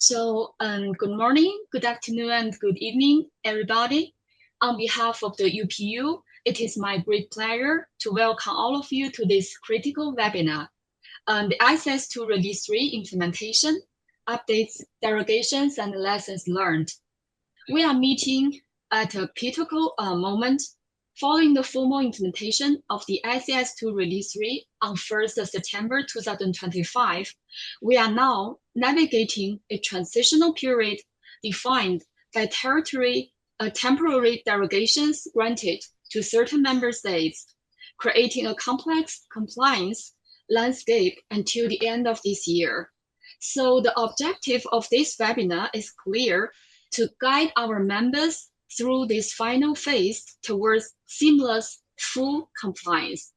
Good morning, good afternoon, and good evening, everybody. On behalf of the UPU, it is my great pleasure to welcome all of you to this critical webinar on the ICS2 Release 3 implementation, updates, derogations, and lessons learned. We are meeting at a pivotal moment following the formal implementation of the ICS2 Release 3 on 1st September 2025. We are now navigating a transitional period defined by temporary derogations granted to certain member states, creating a complex compliance landscape until the end of this year. So the objective of this webinar is clear: to guide our members through this final phase towards seamless full compliance.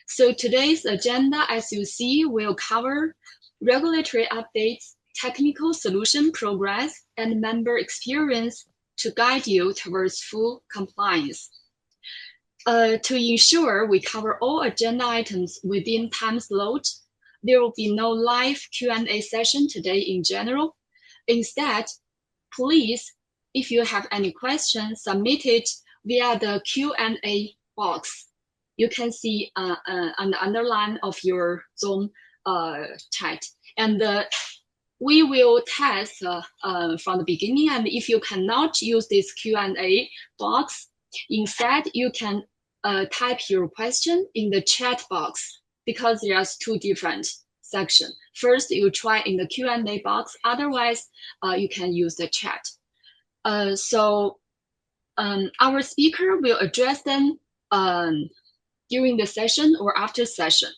So today's agenda, as you see, will cover regulatory updates, technical solution progress, and member experience to guide you towards full compliance. To ensure we cover all agenda items within time slot, there will be no live Q&A session today in general. Instead, please, if you have any questions, submit it via the Q&A box. You can see on the underline of your Zoom chat. And we will test from the beginning. And if you cannot use this Q&A box, instead you can type your question in the chat box, because there's two different sections. First, you try in the Q&A box. Otherwise, you can use the chat. Our speaker will address them during the session or after session.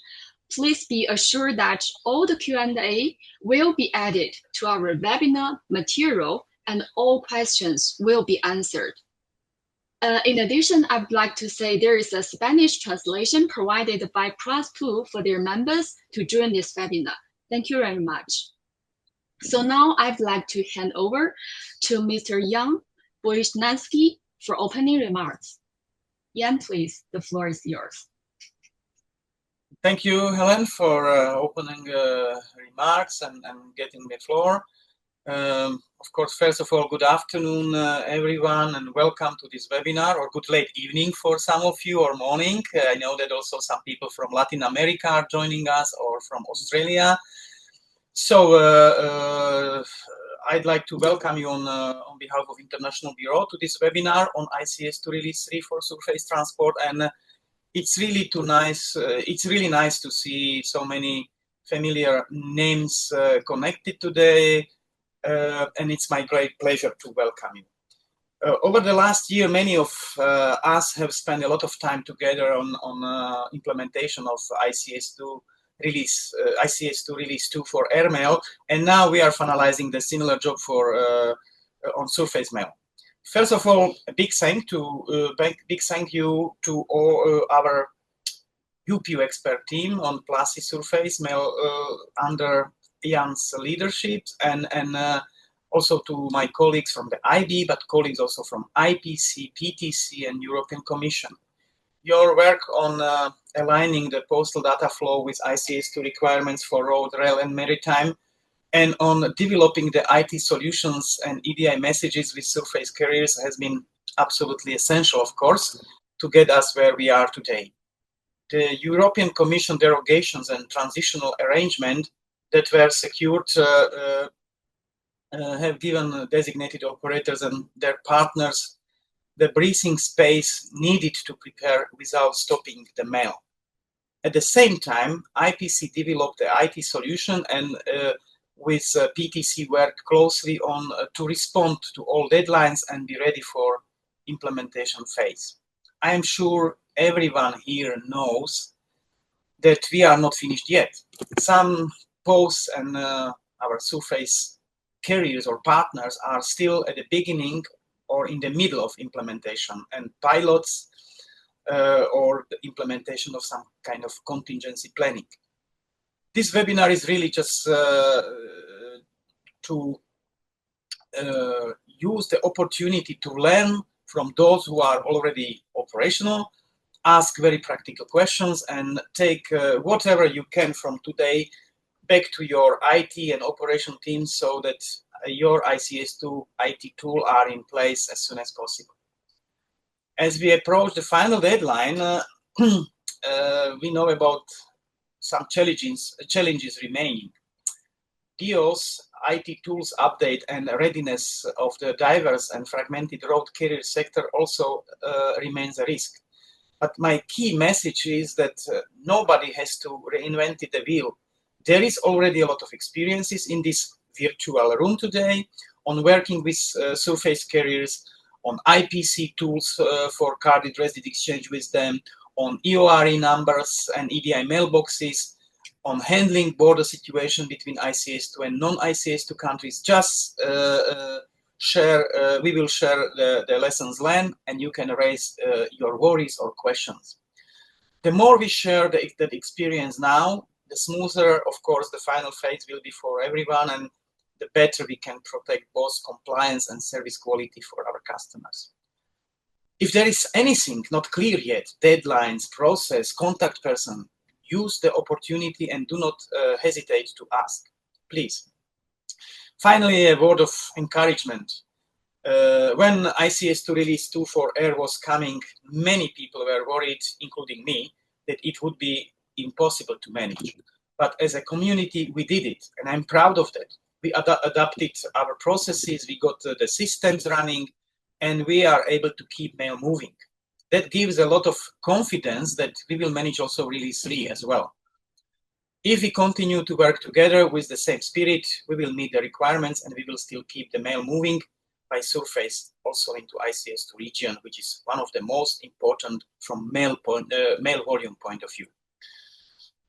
Please be assured that all the Q&A will be added to our webinar material and all questions will be answered. In addition, I would like to say there is a Spanish translation provided by Press2 for their members to join this webinar. Thank you very much. So now I'd like to hand over to Mr. Jan Boyznansky for opening remarks. Jan, please, the floor is yours. Thank you, Helen, for opening remarks and getting the floor. Of course, first of all, good afternoon, everyone, and welcome to this webinar, or good late evening for some of you, or morning. I know that also some people from Latin America are joining us, or from Australia. So I'd like to welcome you on behalf of International Bureau to this webinar on ICS2 Release 3 for surface transport. And it's really nice to see so many familiar names connected today. And it's my great pleasure to welcome you. Over the last year, many of us have spent a lot of time together on implementation of ICS2 Release, ICS2 Release 2 for airmail, and now we are finalizing the similar job for on surface mail. First of all, a big thank you to all our UPU expert team on PLASI surface mail under Jan's leadership, and also to my colleagues from the IB, but colleagues also from IPC, PTC, and European Commission. Your work on aligning the postal data flow with ICS2 requirements for road, rail, and maritime, and on developing the IT solutions and EDI messages with surface carriers has been absolutely essential, of course, to get us where we are today. The European Commission derogations and transitional arrangement that were secured have given designated operators and their partners the breathing space needed to prepare without stopping the mail. At the same time, IPC developed the IT solution and with PTC worked closely on to respond to all deadlines and be ready for implementation phase. I am sure everyone here knows that we are not finished yet. Some posts and our surface carriers or partners are still at the beginning or in the middle of implementation and pilots or the implementation of some kind of contingency planning. This webinar is really just to use the opportunity to learn from those who are already operational, ask very practical questions, and take whatever you can from today back to your IT and operation teams so that your ICS2 IT tool are in place as soon as possible. As we approach the final deadline, we know about some challenges remaining. DOS, IT tools update and readiness of the diverse and fragmented road carrier sector also remains a risk. But my key message is that nobody has to reinvent the wheel. There is already a lot of experiences in this virtual room today on working with surface carriers, on IPC tools for card addressed exchange with them, on EORE numbers and EDI mailboxes, on handling border situation between ICS2 and non-ICS2 countries. Just we will share the lessons learned, and you can raise your worries or questions. The more we share that experience now, the smoother, of course, the final phase will be for everyone, and the better we can protect both compliance and service quality for our customers. If there is anything not clear yet, deadlines, process, contact person, use the opportunity and do not hesitate to ask, please. Finally, a word of encouragement. When ICS2 Release 2 for Air was coming, many people were worried, including me, that it would be impossible to manage. But as a community, we did it, and I'm proud of that. We adapted our processes, we got the systems running, and we are able to keep mail moving. That gives a lot of confidence that we will manage also Release 3 as well. If we continue to work together with the same spirit, we will meet the requirements and we will still keep the mail moving by surface also into ICS2 region, which is one of the most important from mail volume point of view.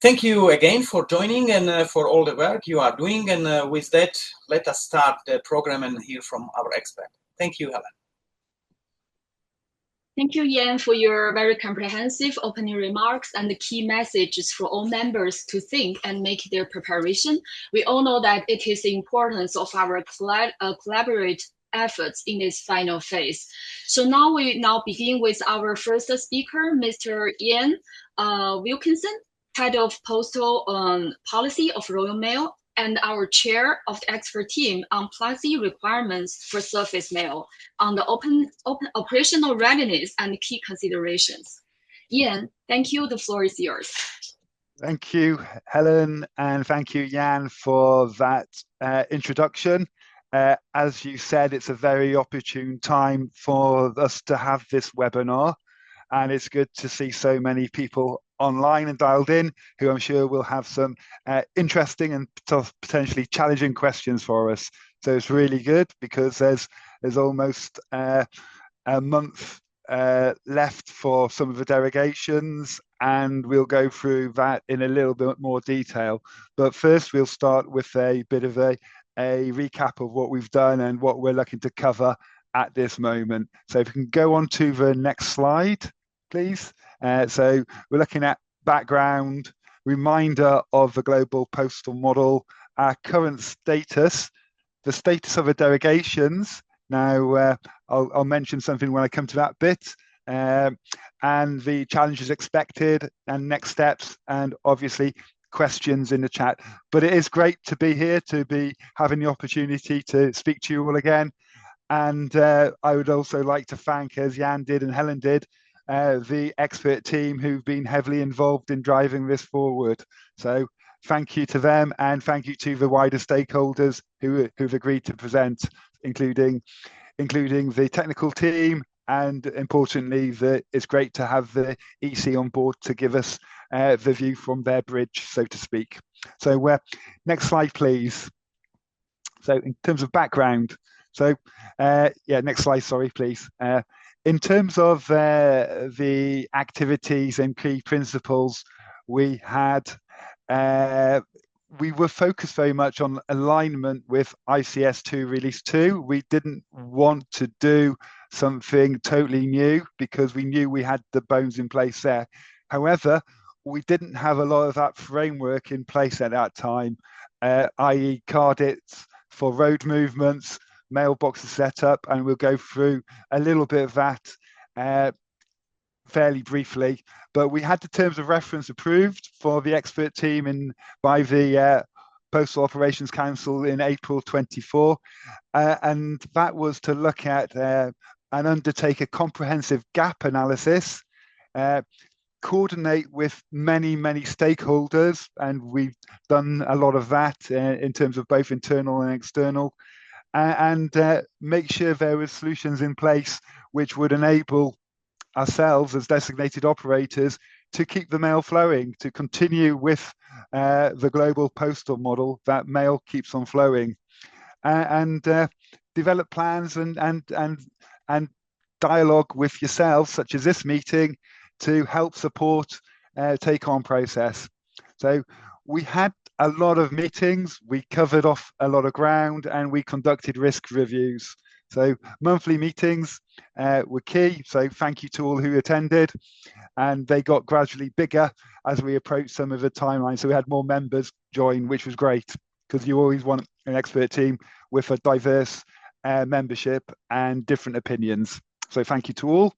Thank you again for joining and for all the work you are doing. And with that, let us start the program and hear from our expert. Thank you, Helen. Thank you, Jan, for your very comprehensive opening remarks and the key messages for all members to think and make their preparation. We all know that it is the importance of our collaborate efforts in this final phase. So now we begin with our first speaker, Mr. Ian Wilkinson, Head of Postal Policy of Royal Mail, and our chair of the expert team on policy requirements for surface mail on the open operational readiness and key considerations. Ian, thank you. The floor is yours. Thank you, Helen, and thank you, Jan, for that introduction. As you said, it's a very opportune time for us to have this webinar, and it's good to see so many people online and dialed in, who I'm sure will have some interesting and potentially challenging questions for us. So it's really good because there's almost a month left for some of the derogations, and we'll go through that in a little bit more detail. But first, we'll start with a bit of a recap of what we've done and what we're looking to cover at this moment. So if we can go on to the next slide, please. So we're looking at background, reminder of the global postal model, our current status, the status of the derogations. Now, I'll mention something when I come to that bit, and the challenges expected and next steps, and obviously questions in the chat. But it is great to be here, to be having the opportunity to speak to you all again. And I would also like to thank, as Jan did and Helen did, the expert team who've been heavily involved in driving this forward. So thank you to them, and thank you to the wider stakeholders who've agreed to present, including the technical team, and importantly, it's great to have the EC on board to give us the view from their bridge, so to speak. So next slide, please. So in terms of background, so yeah, next slide, sorry, please. In terms of the activities and key principles, we were focused very much on alignment with ICS2 Release 2. We didn't want to do something totally new because we knew we had the bones in place there. However, we didn't have a lot of that framework in place at that time, i.e. cardits for road movements, mailboxes set up, and we'll go through a little bit of that fairly briefly. But we had the terms of reference approved for the expert team by the Postal Operations Council in April 24, and that was to look at and undertake a comprehensive gap analysis, coordinate with many stakeholders, and we've done a lot of that in terms of both internal and external, and make sure there were solutions in place which would enable ourselves as designated operators to keep the mail flowing, to continue with the global postal model, that mail keeps on flowing, and develop plans and dialogue with yourselves, such as this meeting, to help support take-on process. So we had a lot of meetings, we covered off a lot of ground, and we conducted risk reviews. So monthly meetings were key. So thank you to all who attended, and they got gradually bigger as we approached some of the timelines. So we had more members join, which was great, because you always want an expert team with a diverse membership and different opinions. So thank you to all.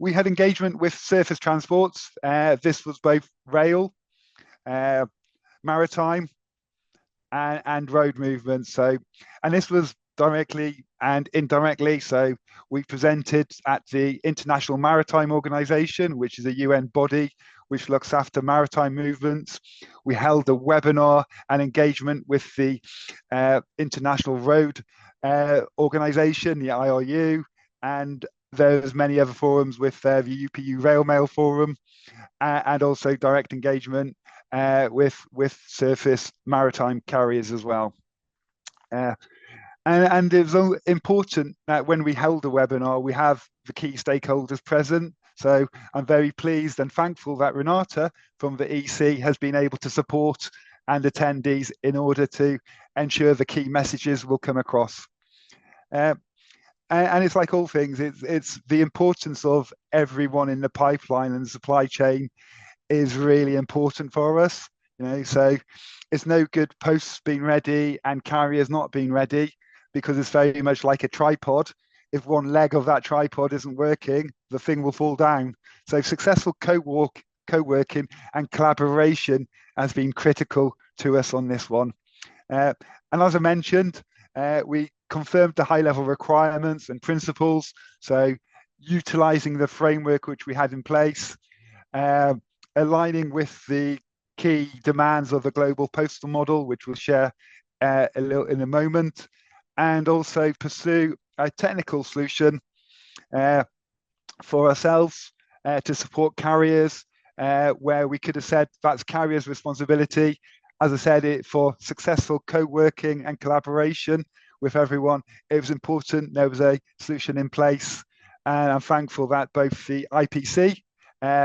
We had engagement with surface transports. This was both rail, maritime, and road movements. So, and this was directly and indirectly. So we presented at the International Maritime Organization, which is a UN body which looks after maritime movements. We held a webinar and engagement with the International Road Organization, the IRU, and there's many other forums with the UPU Rail Mail Forum, and also direct engagement with surface maritime carriers as well. And it was important that when we held the webinar, we have the key stakeholders present. So I'm very pleased and thankful that Renata from the EC has been able to support and attendees in order to ensure the key messages will come across. And it's like all things, it's the importance of everyone in the pipeline and the supply chain is really important for us. You know, so it's no good posts being ready and carriers not being ready, because it's very much like a tripod. If one leg of that tripod isn't working, the thing will fall down. So successful co-working and collaboration has been critical to us on this one. And as I mentioned, we confirmed the high-level requirements and principles. So utilizing the framework which we had in place, aligning with the key demands of the global postal model, which we'll share a little in a moment, and also pursue a technical solution for ourselves to support carriers, where we could have said that's carriers' responsibility. As I said, for successful co-working and collaboration with everyone, it was important there was a solution in place. And I'm thankful that both the IPC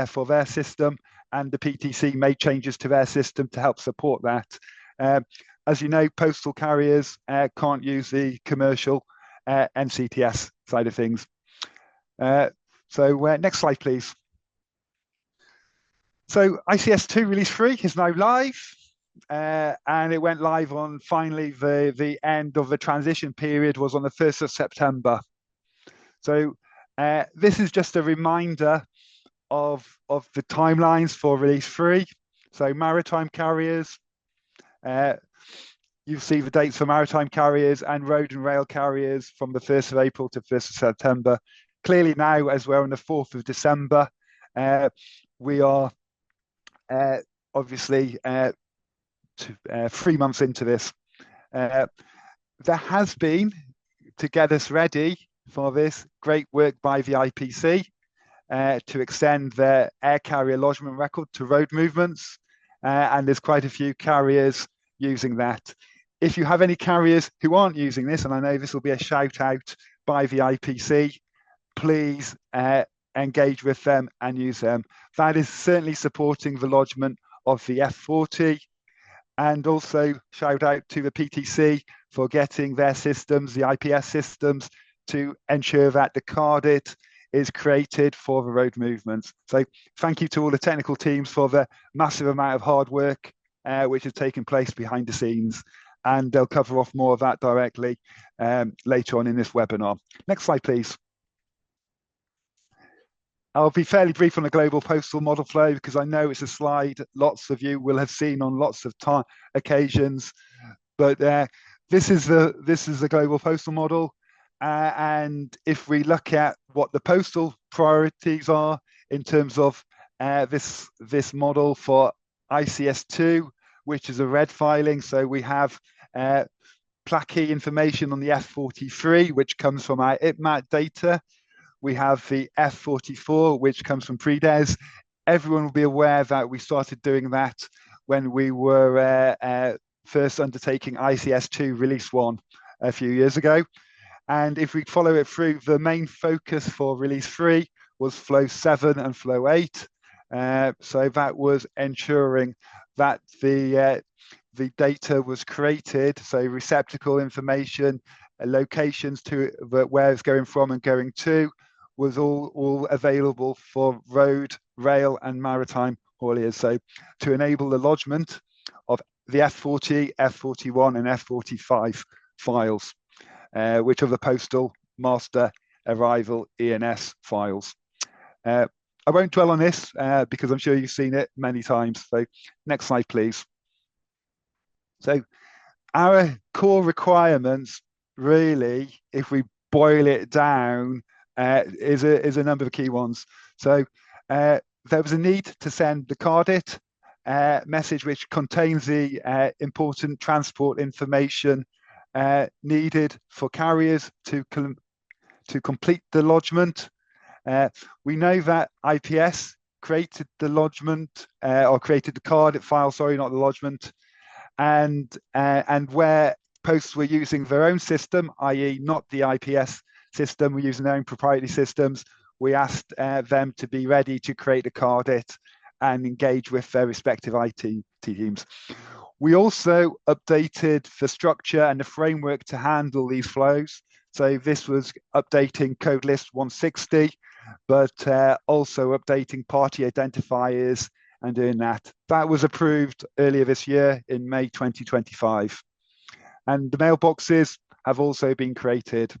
for their system and the PTC made changes to their system to help support that. As you know, postal carriers can't use the commercial NCTS side of things. So next slide, please. So ICS2 Release 3 is now live. And it went live on finally the end of the transition period was on the 1st of September. So this is just a reminder of the timelines for Release 3. So maritime carriers, you see the dates for maritime carriers and road and rail carriers from the 1st of April to 1st of September. Clearly now, as we're on the 4th of December, we are obviously 3 months into this. There has been, to get us ready for this, great work by the IPC to extend their air carrier lodgement record to road movements, and there's quite a few carriers using that. If you have any carriers who aren't using this, and I know this will be a shout out by the IPC, please engage with them and use them. That is certainly supporting the lodgement of the F40, and also shout out to the PTC for getting their systems, the IPS systems, to ensure that the CARDIT is created for the road movements. So thank you to all the technical teams for the massive amount of hard work which has taken place behind the scenes. And they'll cover off more of that directly later on in this webinar. Next slide, please. I'll be fairly brief on the global postal model flow because I know it's a slide lots of you will have seen on lots of occasions. But this is the global postal model, and if we look at what the postal priorities are in terms of this model for ICS2, which is a red filing, so we have plaque information on the F43, which comes from our IPMAT data. We have the F44, which comes from PREDES. Everyone will be aware that we started doing that when we were first undertaking ICS2 Release 1 a few years ago. And if we follow it through, the main focus for Release 3 was Flow 7 and Flow 8. So that was ensuring that the data was created, so receptacle information, locations to where it's going from and going to, was all available for road, rail, and maritime hauliers. So to enable the lodgement of the F40, F41, and F45 files, which are the postal master arrival ENS files. I won't dwell on this because I'm sure you've seen it many times. So next slide, please. So our core requirements, really, if we boil it down, is a number of key ones. So there was a need to send the CARDIT message, which contains the important transport information needed for carriers to complete the lodgement. We know that IPS created the lodgement or created the CARDIT file, sorry, not the lodgement, and where posts were using their own system, i.e. not the IPS system, we're using their own proprietary systems, we asked them to be ready to create a CARDIT and engage with their respective IT teams. We also updated the structure and the framework to handle these flows. So this was updating code list 160, but also updating party identifiers and doing that. That was approved earlier this year in May 2025. And the mailboxes have also been created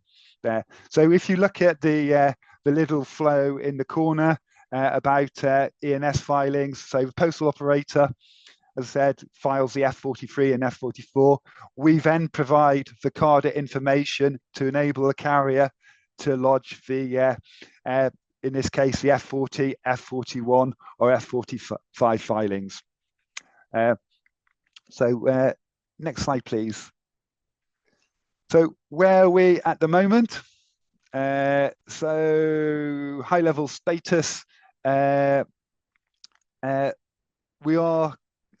there. So if you look at the little flow in the corner about ENS filings, so the postal operator, as I said, files the F43 and F44. We then provide the CARDIT information to enable the carrier to lodge the in this case, the F40, F41, or F45 filings. Next slide, please. So where are we at the moment? So high-level status. We are,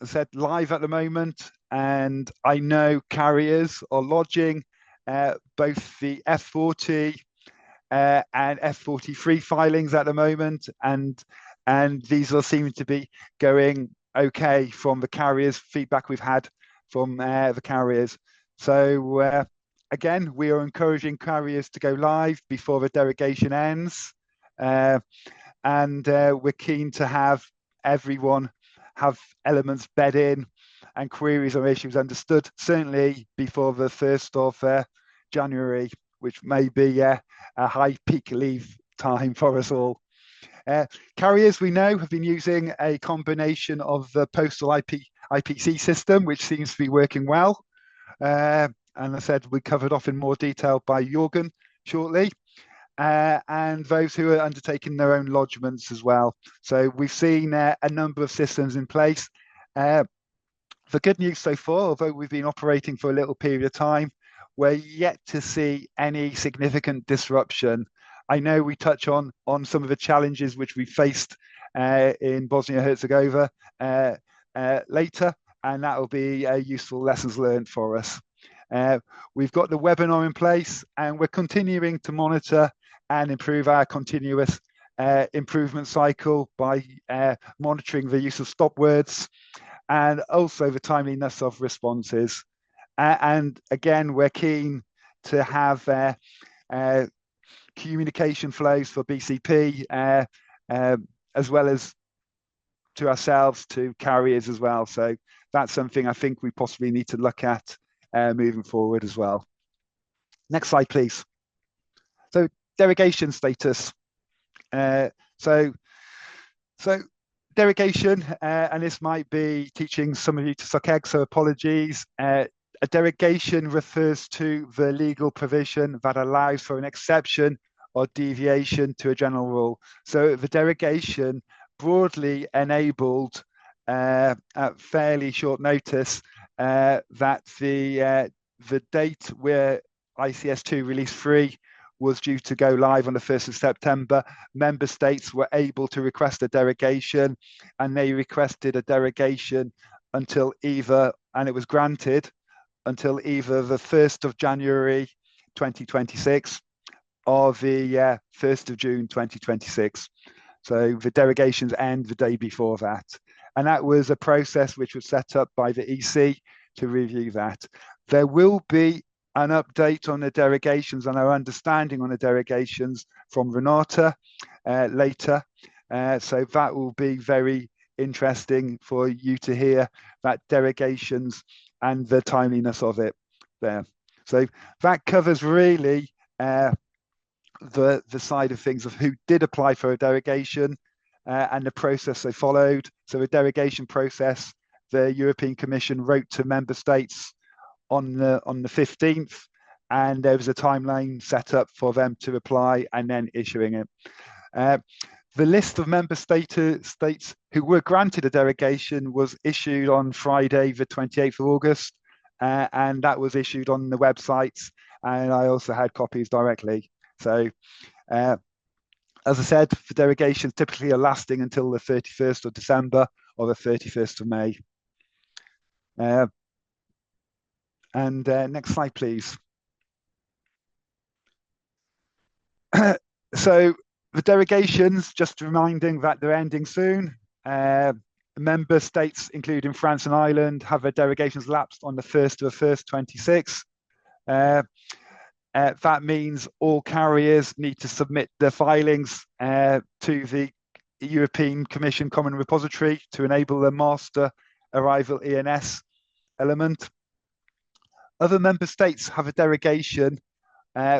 as I said, live at the moment, and I know carriers are lodging both the F40 and F43 filings at the moment, and these are seeming to be going okay from the carriers' feedback we've had from the carriers. So again, we are encouraging carriers to go live before the derogation ends, and we're keen to have everyone have elements bed in and queries or issues understood, certainly before the 1st of January, which may be a high peak leave time for us all. Carriers, we know, have been using a combination of the postal IPC system, which seems to be working well. And I said we covered off in more detail by Jorgen shortly. And those who are undertaking their own lodgements as well. So we've seen a number of systems in place. The good news so far, although we've been operating for a little period of time, we're yet to see any significant disruption. I know we touch on some of the challenges which we faced in Bosnia-Herzegovina later, and that will be useful lessons learned for us. We've got the webinar in place, and we're continuing to monitor and improve our continuous improvement cycle by monitoring the use of stop words and also the timeliness of responses. And again, we're keen to have communication flows for BCP as well as to ourselves, to carriers as well. So that's something I think we possibly need to look at moving forward as well. Next slide, please. So derogation status. So derogation, and this might be teaching some of you to suck eggs, so apologies. A derogation refers to the legal provision that allows for an exception or deviation to a general rule. So the derogation broadly enabled at fairly short notice that the date where ICS2 Release 3 was due to go live on the 1st of September, member states were able to request a derogation, and they requested a derogation until either, and it was granted, until either the 1st of January 2026 or the 1st of June 2026. So the derogations end the day before that. And that was a process which was set up by the EC to review that. There will be an update on the derogations and our understanding on the derogations from Renata later. So that will be very interesting for you to hear that derogations and the timeliness of it there. So that covers really the side of things of who did apply for a derogation and the process they followed. So the derogation process, the European Commission wrote to member states on the 15th, and there was a timeline set up for them to apply and then issuing it. The list of member states who were granted a derogation was issued on Friday, the 28th of August, and that was issued on the websites, and I also had copies directly. So, as I said, the derogations typically are lasting until the 31st of December or the 31st of May. Next slide, please. So the derogations, just reminding that they're ending soon. Member states, including France and Ireland, have their derogations lapsed on the 1st of the 1st, 26. That means all carriers need to submit their filings to the European Commission Common Repository to enable the master arrival ENS element. Other member states have a derogation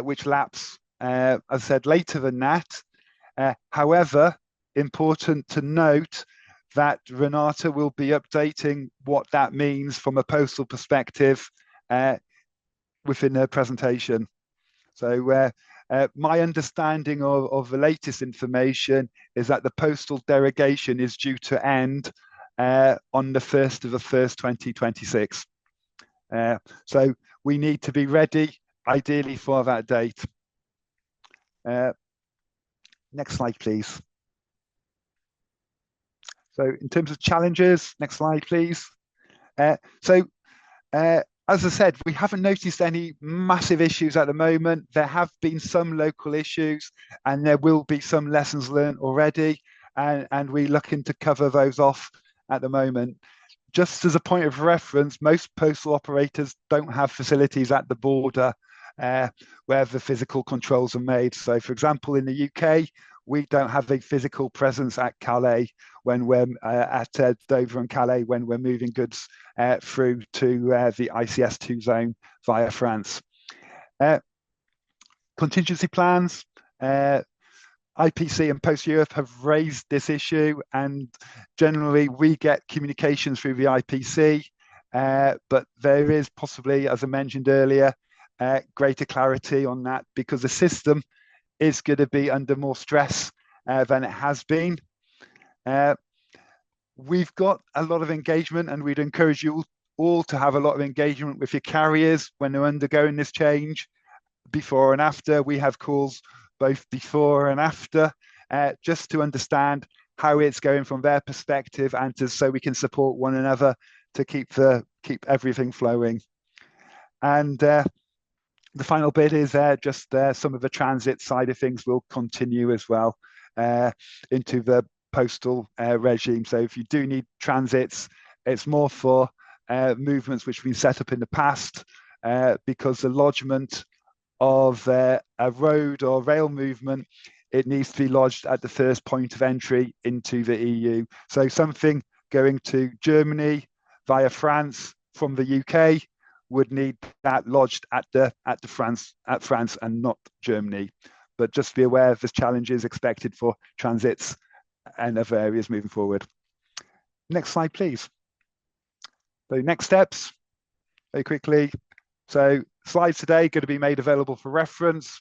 which lapse, as I said, later than that. However, important to note that Renata will be updating what that means from a postal perspective within her presentation. So my understanding of the latest information is that the postal derogation is due to end on the 1st of the 1st, 2026. So we need to be ready, ideally, for that date. Next slide, please. So in terms of challenges, next slide, please. As I said, we haven't noticed any massive issues at the moment. There have been some local issues, and there will be some lessons learned already, and we're looking to cover those off at the moment. Just as a point of reference, most postal operators don't have facilities at the border where the physical controls are made. So, for example, in the UK, we don't have a physical presence at Calais when we're at Dover and Calais when we're moving goods through to the ICS2 zone via France. Contingency plans. IPC and Post Europe have raised this issue, and generally we get communications through the IPC, but there is possibly, as I mentioned earlier, greater clarity on that because the system is going to be under more stress than it has been. We've got a lot of engagement, and we'd encourage you all to have a lot of engagement with your carriers when they're undergoing this change. Before and after, we have calls both before and after, just to understand how it's going from their perspective, and so we can support one another to keep everything flowing. And the final bit is just some of the transit side of things will continue as well into the postal regime. So if you do need transits, it's more for movements which have been set up in the past, because the lodgement of a road or rail movement, it needs to be lodged at the first point of entry into the EU. So something going to Germany via France from the UK would need that lodged at France and not Germany. but just be aware of the challenges expected for transits and other areas moving forward. Next slide, please. So next steps, very quickly. So slides today going to be made available for reference.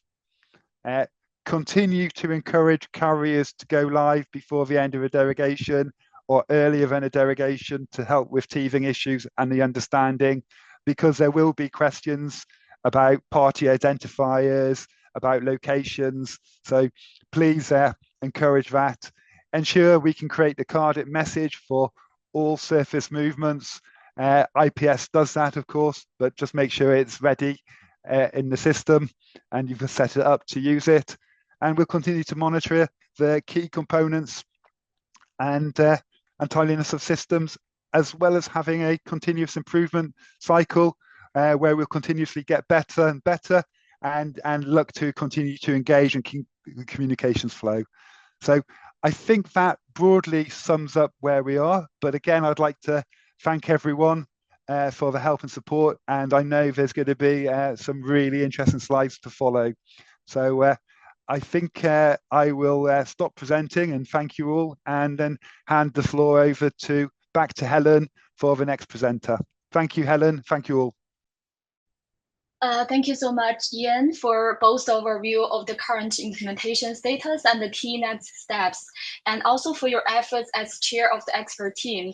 Continue to encourage carriers to go live before the end of a derogation or earlier than a derogation to help with teething issues and the understanding, because there will be questions about party identifiers, about locations. So please encourage that. Ensure we can create the carded message for all surface movements. IPS does that, of course, but just make sure it's ready in the system and you've set it up to use it. And we'll continue to monitor the key components and timeliness of systems, as well as having a continuous improvement cycle where we'll continuously get better and better and look to continue to engage and keep the communications flow. So I think that broadly sums up where we are. But again, I'd like to thank everyone for the help and support. And I know there's going to be some really interesting slides to follow. So I think I will stop presenting and thank you all, and then hand the floor over back to Helen for the next presenter. Thank you, Helen. Thank you all. Thank you so much, Ian, for both overview of the current implementation status and the key next steps, and also for your efforts as chair of the expert team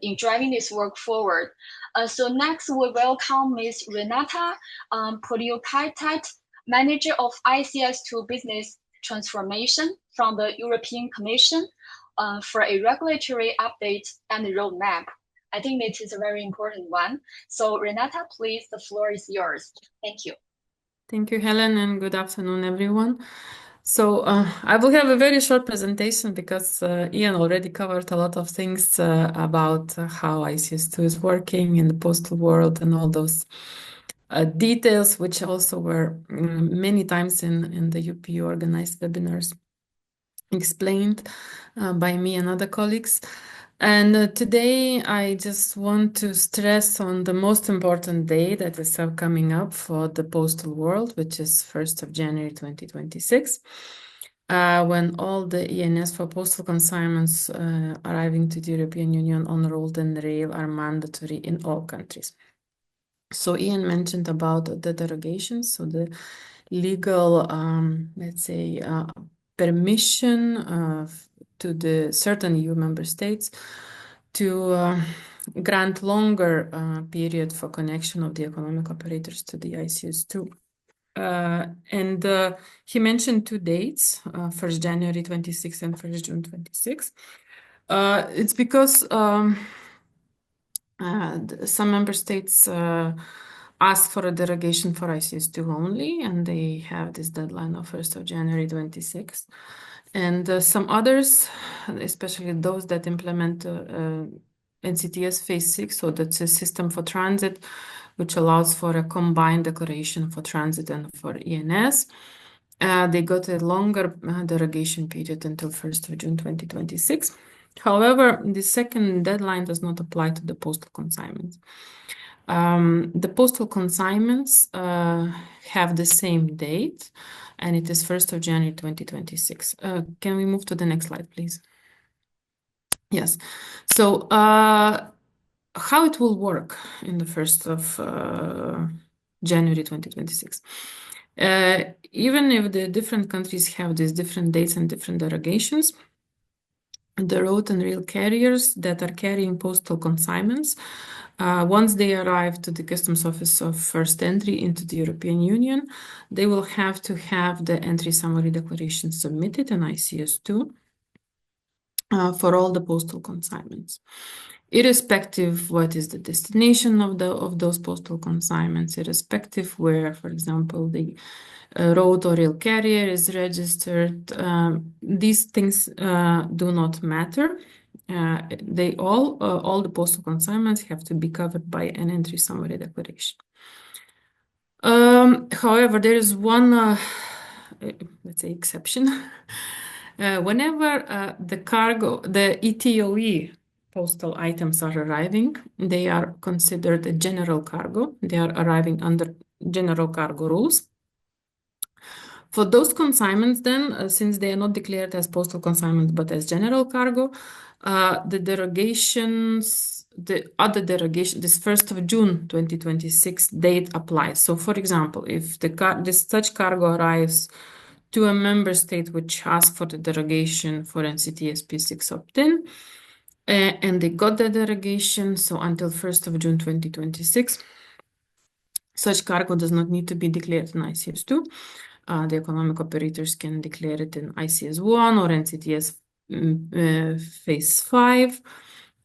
in driving this work forward. So next, we welcome Ms. Renata Poliukaitat, Manager of ICS2 Business Transformation from the European Commission for a regulatory update and roadmap. I think it is a very important one. So Renata, please, the floor is yours. Thank you. Thank you, Helen, and good afternoon, everyone. So I will have a very short presentation because Ian already covered a lot of things about how ICS2 is working in the postal world and all those details, which also were many times in the UPU organized webinars explained by me and other colleagues. And today I just want to stress on the most important day that is coming up for the postal world, which is 1st of January 2026, when all the ENS for postal consignments arriving to the European Union on road and rail are mandatory in all countries. So Ian mentioned about the derogations, so the legal, let's say, permission to the certain EU member states to grant longer period for connection of the economic operators to the ICS2. And he mentioned two dates, 1st January 26 and 1st June 26. It's because some member states ask for a derogation for ICS2 only, and they have this deadline of 1st of January 26. And some others, especially those that implement NCTS Phase 6, so that's a system for transit, which allows for a combined declaration for transit and for ENS. They got a longer derogation period until 1st of June 2026. However, the second deadline does not apply to the postal consignments. The postal consignments have the same date, and it is 1st of January 2026. Can we move to the next slide, please? Yes. So how it will work in the 1st of January 2026? Even if the different countries have these different dates and different derogations, the road and rail carriers that are carrying postal consignments, once they arrive to the customs office of first entry into the European Union, they will have to have the entry summary declaration submitted in ICS2 for all the postal consignments, irrespective what is the destination of those postal consignments, irrespective where, for example, the road or rail carrier is registered. These things do not matter. They all the postal consignments have to be covered by an entry summary declaration. However, there is one, let's say, exception. Whenever the ETOE postal items are arriving, they are considered a general cargo. They are arriving under general cargo rules. For those consignments then, since they are not declared as postal consignments but as general cargo, the derogations, the other derogation, this 1st of June 2026 date applies. So for example, if such cargo arrives to a member state which asks for the derogation for NCTS P6 opt-in, and they got the derogation, so until 1st of June 2026, such cargo does not need to be declared in ICS2. The economic operators can declare it in ICS1 or NCTS phase 5,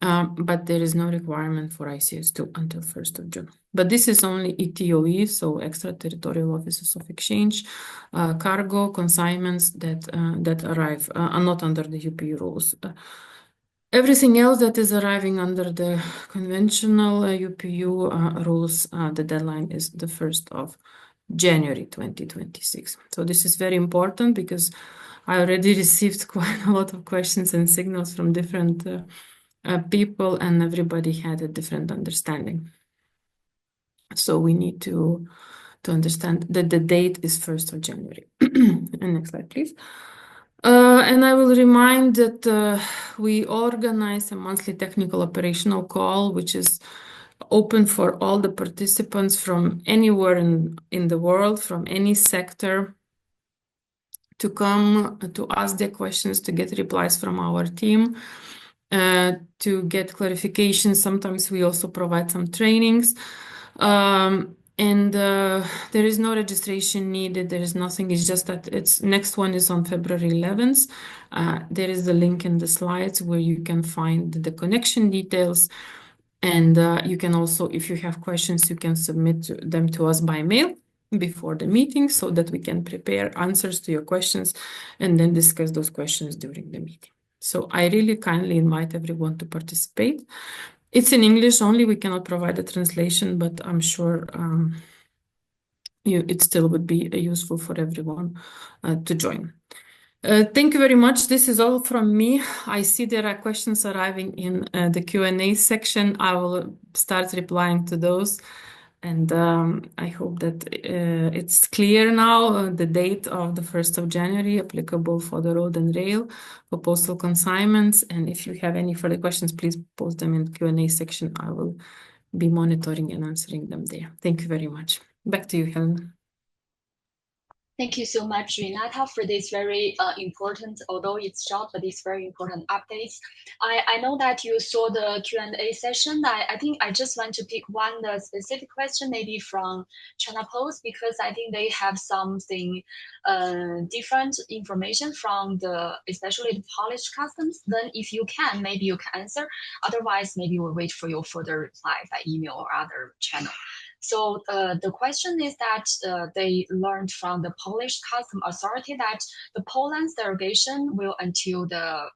but there is no requirement for ICS2 until 1st of June. But this is only ETOE, so extraterritorial offices of exchange, cargo consignments that arrive are not under the UPU rules. Everything else that is arriving under the conventional UPU rules, the deadline is the 1st of January 2026. So this is very important because I already received quite a lot of questions and signals from different people, and everybody had a different understanding. So we need to understand that the date is 1st of January. And next slide, please. And I will remind that we organize a monthly technical operational call, which is open for all the participants from anywhere in the world, from any sector, to come to ask their questions, to get replies from our team, to get clarification. Sometimes we also provide some trainings. And there is no registration needed. There is nothing. It's just that next one is on February 11th. There is the link in the slides where you can find the connection details. And you can also, if you have questions, you can submit them to us by mail before the meeting so that we can prepare answers to your questions and then discuss those questions during the meeting. So I really kindly invite everyone to participate. It's in English only. We cannot provide a translation, but I'm sure it still would be useful for everyone to join. Thank you very much. This is all from me. I see there are questions arriving in the Q&A section. I will start replying to those. And I hope that it's clear now, the date of the 1st of January applicable for the road and rail for postal consignments. And if you have any further questions, please post them in the Q&A section. I will be monitoring and answering them there. Thank you very much. Back to you, Helen. Thank you so much, Renata, for this very important, although it's short, but it's very important updates. I know that you saw the Q&A session. I think I just want to pick one specific question, maybe from China Post, because I think they have something different information from especially the Polish customs. Then if you can, maybe you can answer. Otherwise, maybe we'll wait for your further reply by email or other channel. So the question is that they learned from the Polish Customs Authority that the Poland's derogation will until the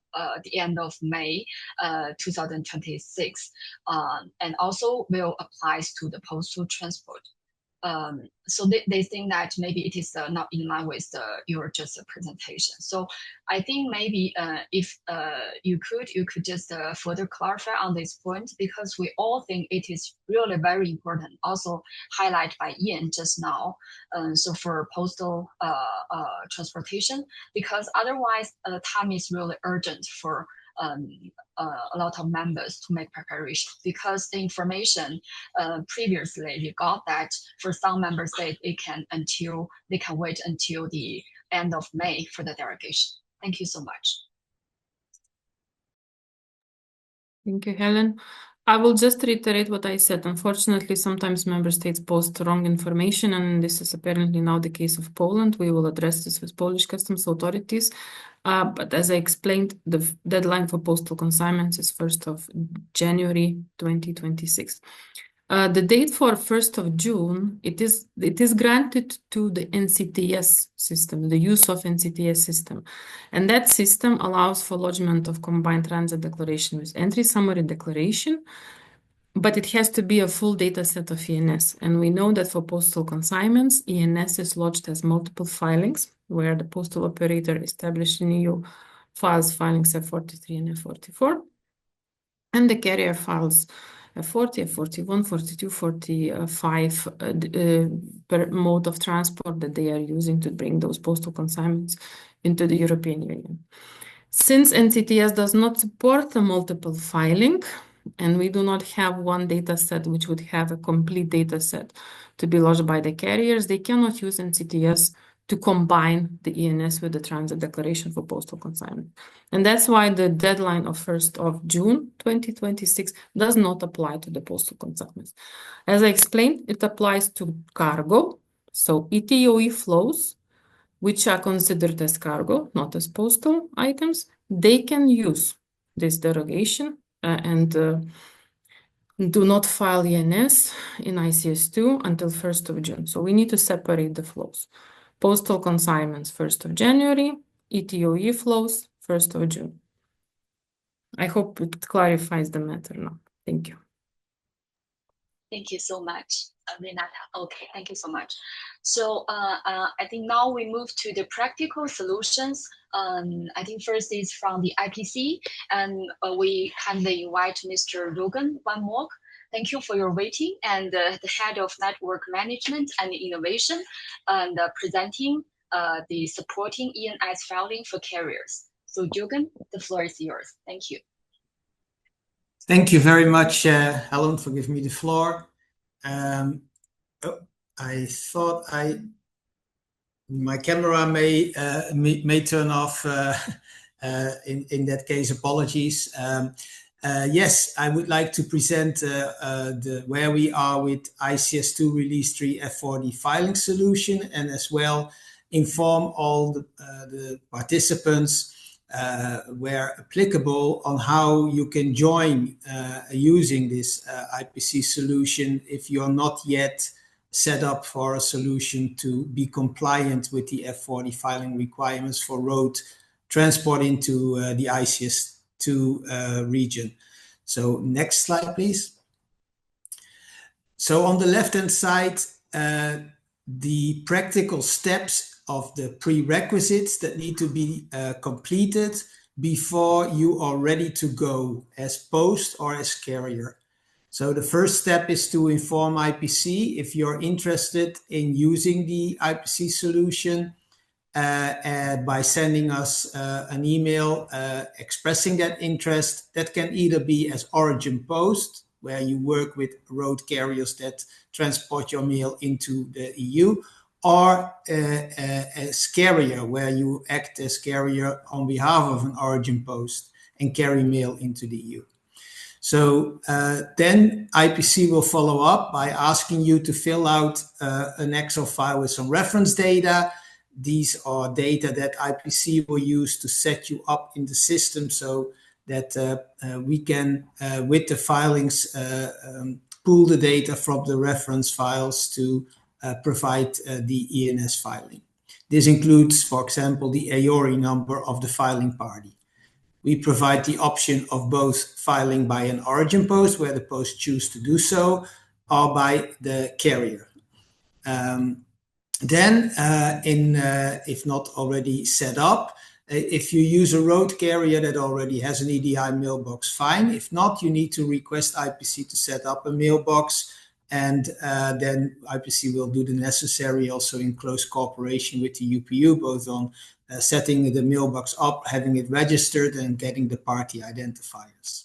end of May 2026, and also will apply to the postal transport. So they think that maybe it is not in line with your just presentation. So I think maybe if you could just further clarify on this point, because we all think it is really very important, also highlighted by Ian just now. So for postal transportation, because otherwise time is really urgent for a lot of members to make preparation, because the information previously we got that for some members they can wait until the end of May for the derogation. Thank you so much. Thank you, Helen. I will just reiterate what I said. Unfortunately, sometimes member states post wrong information, and this is apparently now the case of Poland. We will address this with Polish customs authorities. But as I explained, the deadline for postal consignments is 1st of January 2026. The date for 1st of June, it is granted to the NCTS system, the use of NCTS system. And that system allows for lodgement of combined transit declaration with entry summary declaration, but it has to be a full data set of ENS. And we know that for postal consignments, ENS is lodged as multiple filings, where the postal operator established in EU files filings F43 and F44. And the carrier files F40, F41, 42, 45 per mode of transport that they are using to bring those postal consignments into the European Union. Since NCTS does not support the multiple filing, and we do not have one data set which would have a complete data set to be lodged by the carriers, they cannot use NCTS to combine the ENS with the transit declaration for postal consignment. And that's why the deadline of 1st of June 2026 does not apply to the postal consignments. As I explained, it applies to cargo, so ETOE flows, which are considered as cargo, not as postal items. They can use this derogation and do not file ENS in ICS2 until 1st of June. So we need to separate the flows. Postal consignments 1st of January, ETOE flows 1st of June. I hope it clarifies the matter now. Thank you. Thank you so much, Renata. Okay, thank you so much. So I think now we move to the practical solutions. I think first is from the IPC, and we kindly invite Mr. Logan Van Mock. Thank you for your waiting, and the head of network management and innovation, and presenting the supporting ENS filing for carriers. So Jürgen, the floor is yours. Thank you. Thank you very much, Helen, for giving me the floor. I thought my camera may turn off. In that case, apologies. Yes, I would like to present where we are with ICS2 Release 3 F40 filing solution, and as well inform all the participants where applicable on how you can join using this IPC solution if you're not yet set up for a solution to be compliant with the F40 filing requirements for road transport into the ICS2 region. So next slide, please. So on the left-hand side, the practical steps of the prerequisites that need to be completed before you are ready to go as post or as carrier. So the first step is to inform IPC if you're interested in using the IPC solution by sending us an email expressing that interest. That can either be as origin post, where you work with road carriers that transport your mail into the EU, or as carrier, where you act as carrier on behalf of an origin post and carry mail into the EU. So then IPC will follow up by asking you to fill out an Excel file with some reference data. These are data that IPC will use to set you up in the system so that we can, with the filings, pull the data from the reference files to provide the ENS filing. This includes, for example, the AORI number of the filing party. We provide the option of both filing by an origin post, where the post choose to do so, or by the carrier. Then, if not already set up, if you use a road carrier that already has an EDI mailbox, fine. If not, you need to request IPC to set up a mailbox, and then IPC will do the necessary, also in close cooperation with the UPU, both on setting the mailbox up, having it registered, and getting the party identifiers.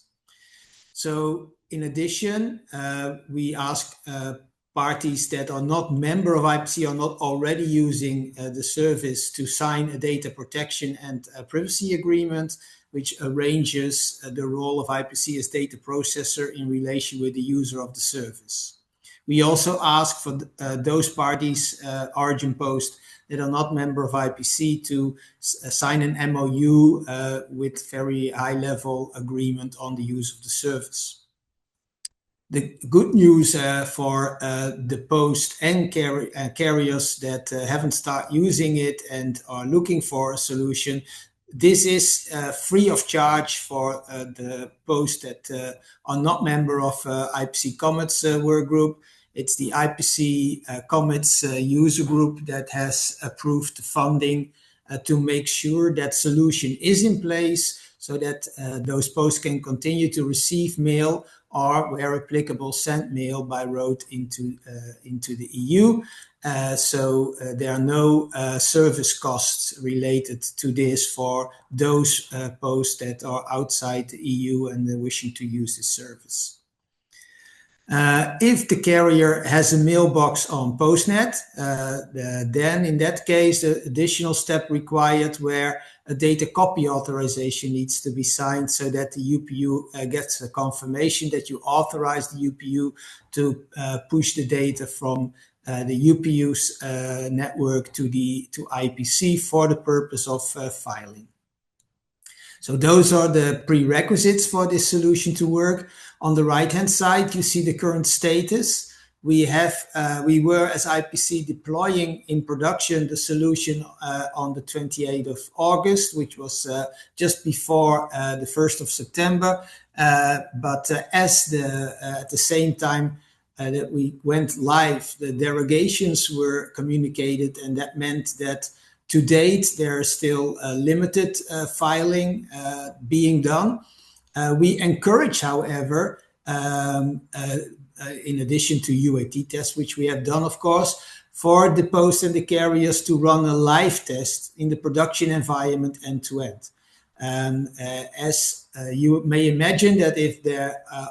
So in addition, we ask parties that are not member of IPC, are not already using the service, to sign a data protection and privacy agreement, which arranges the role of IPC as data processor in relation with the user of the service. We also ask for those parties, origin post, that are not member of IPC to sign an MOU with very high level agreement on the use of the service. The good news for the post and carriers that haven't started using it and are looking for a solution, this is free of charge for the post that are not member of IPC Comets work group. It's the IPC Comets user group that has approved the funding to make sure that solution is in place, so that those posts can continue to receive mail or where applicable, send mail by road into the EU. So there are no service costs related to this for those posts that are outside the EU and wishing to use this service. If the carrier has a mailbox on PostNet, then in that case, the additional step required where a data copy authorization needs to be signed so that the UPU gets a confirmation that you authorize the UPU to push the data from the UPU's network to IPC for the purpose of filing. So those are the prerequisites for this solution to work. On the right-hand side, you see the current status. We were as IPC deploying in production the solution on the 28th of August, which was just before the 1st of September. But at the same time that we went live, the derogations were communicated, and that meant that to date, there is still limited filing being done. We encourage, however, in addition to UAT tests, which we have done, of course, for the posts and the carriers to run a live test in the production environment end-to-end. As you may imagine that if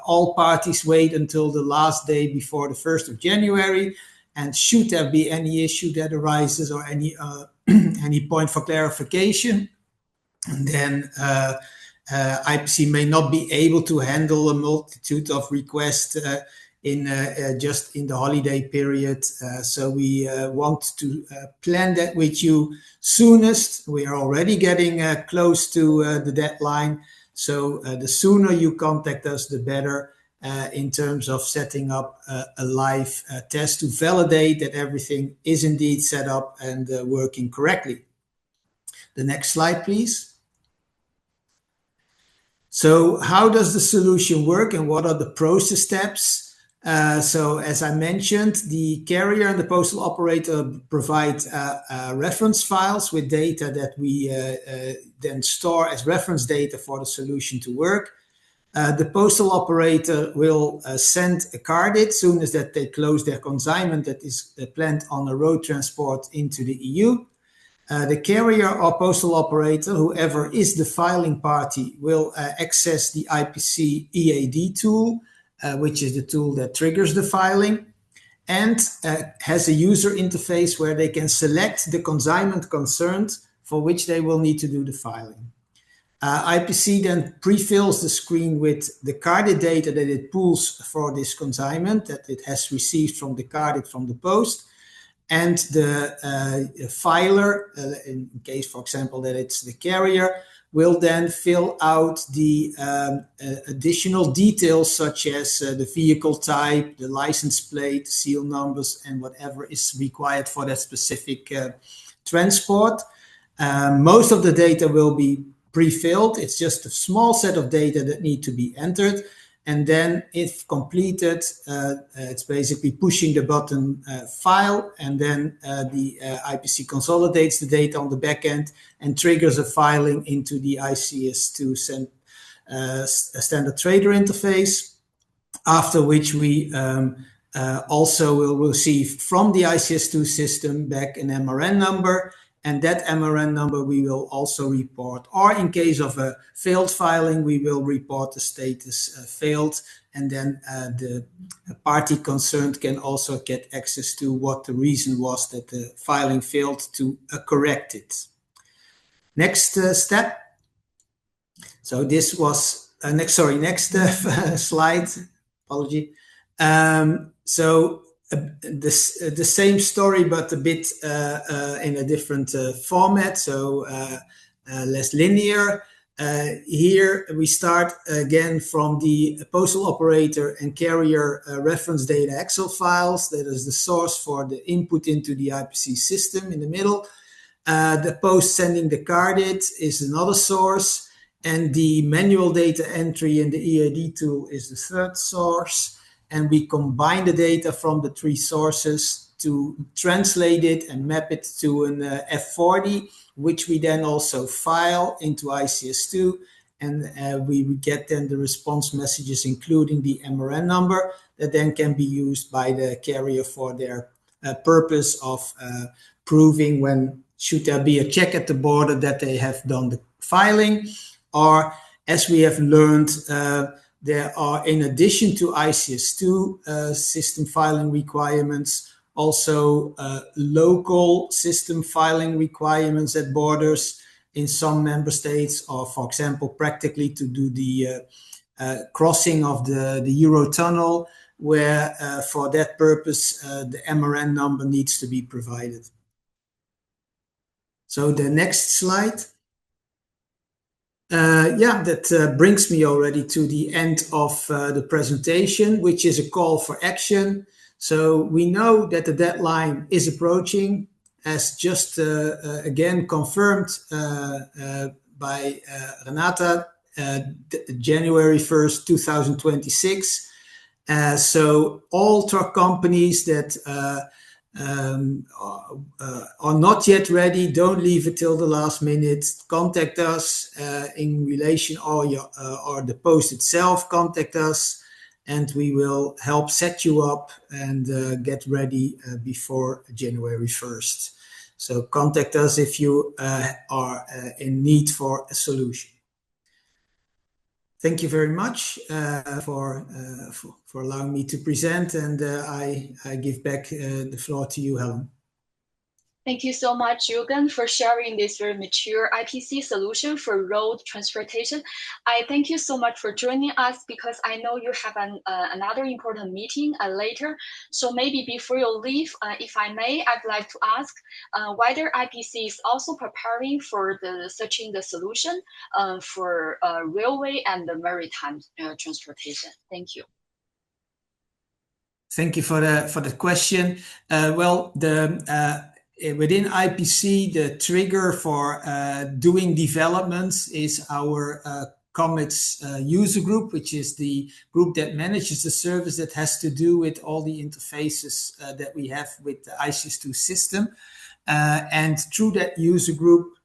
all parties wait until the last day before the 1st of January, and should there be any issue that arises or any point for clarification, and then IPC may not be able to handle a multitude of requests just in the holiday period. So we want to plan that with you soonest. We are already getting close to the deadline. So the sooner you contact us, the better in terms of setting up a live test to validate that everything is indeed set up and working correctly. The next slide, please. So how does the solution work and what are the process steps? So as I mentioned, the carrier and the postal operator provide reference files with data that we then store as reference data for the solution to work. The postal operator will send a carded as soon as that they close their consignment that is planned on a road transport into the EU. The carrier or postal operator, whoever is the filing party, will access the IPC EAD tool, which is the tool that triggers the filing, and has a user interface where they can select the consignment concerned for which they will need to do the filing. IPC then pre-fills the screen with the carded data that it pulls for this consignment that it has received from the carded from the post. And the filer, in case, for example, that it's the carrier, will then fill out the additional details such as the vehicle type, the license plate, seal numbers, and whatever is required for that specific transport. Most of the data will be pre-filled. It's just a small set of data that need to be entered. And then if completed, it's basically pushing the button file, and then the IPC consolidates the data on the back end and triggers a filing into the ICS2 standard trader interface, after which we also will receive from the ICS2 system back an MRN number. And that MRN number we will also report, or in case of a failed filing, we will report the status failed, and then the party concerned can also get access to what the reason was that the filing failed to correct it. Next step. So this was next slide. Apology. The same story, but a bit in a different format, so less linear. Here we start again from the postal operator and carrier reference data Excel files. That is the source for the input into the IPC system in the middle. The post sending the carded is another source, and the manual data entry in the EAD tool is the third source. And we combine the data from the three sources to translate it and map it to an F40, which we then also file into ICS2 and we get then the response messages, including the MRN number, that then can be used by the carrier for their purpose of proving when should there be a check at the border that they have done the filing, or as we have learned, there are, in addition to ICS2 system filing requirements, also local system filing requirements at borders in some member states, or for example, practically to do the crossing of the Eurotunnel, where for that purpose, the MRN number needs to be provided. So the next slide. That brings me already to the end of the presentation, which is a call for action. So we know that the deadline is approaching, as just again confirmed by Renata, January 1st, 2026. So all truck companies that are not yet ready, don't leave it till the last minute. Contact us in relation, or the post itself, contact us, and we will help set you up and get ready before January 1st. So contact us if you are in need for a solution. Thank you very much for allowing me to present, and I give back the floor to you, Helen. Thank you so much, Jürgen, for sharing this very mature IPC solution for road transportation. I thank you so much for joining us, because I know you have another important meeting later. So maybe before you leave, if I may, I'd like to ask whether IPC is also preparing for searching the solution for railway and the maritime transportation. Thank you. Thank you for the question. Within IPC, the trigger for doing developments is our Commits user group, which is the group that manages the service that has to do with all the interfaces that we have with the ICS2 system. And through that user group,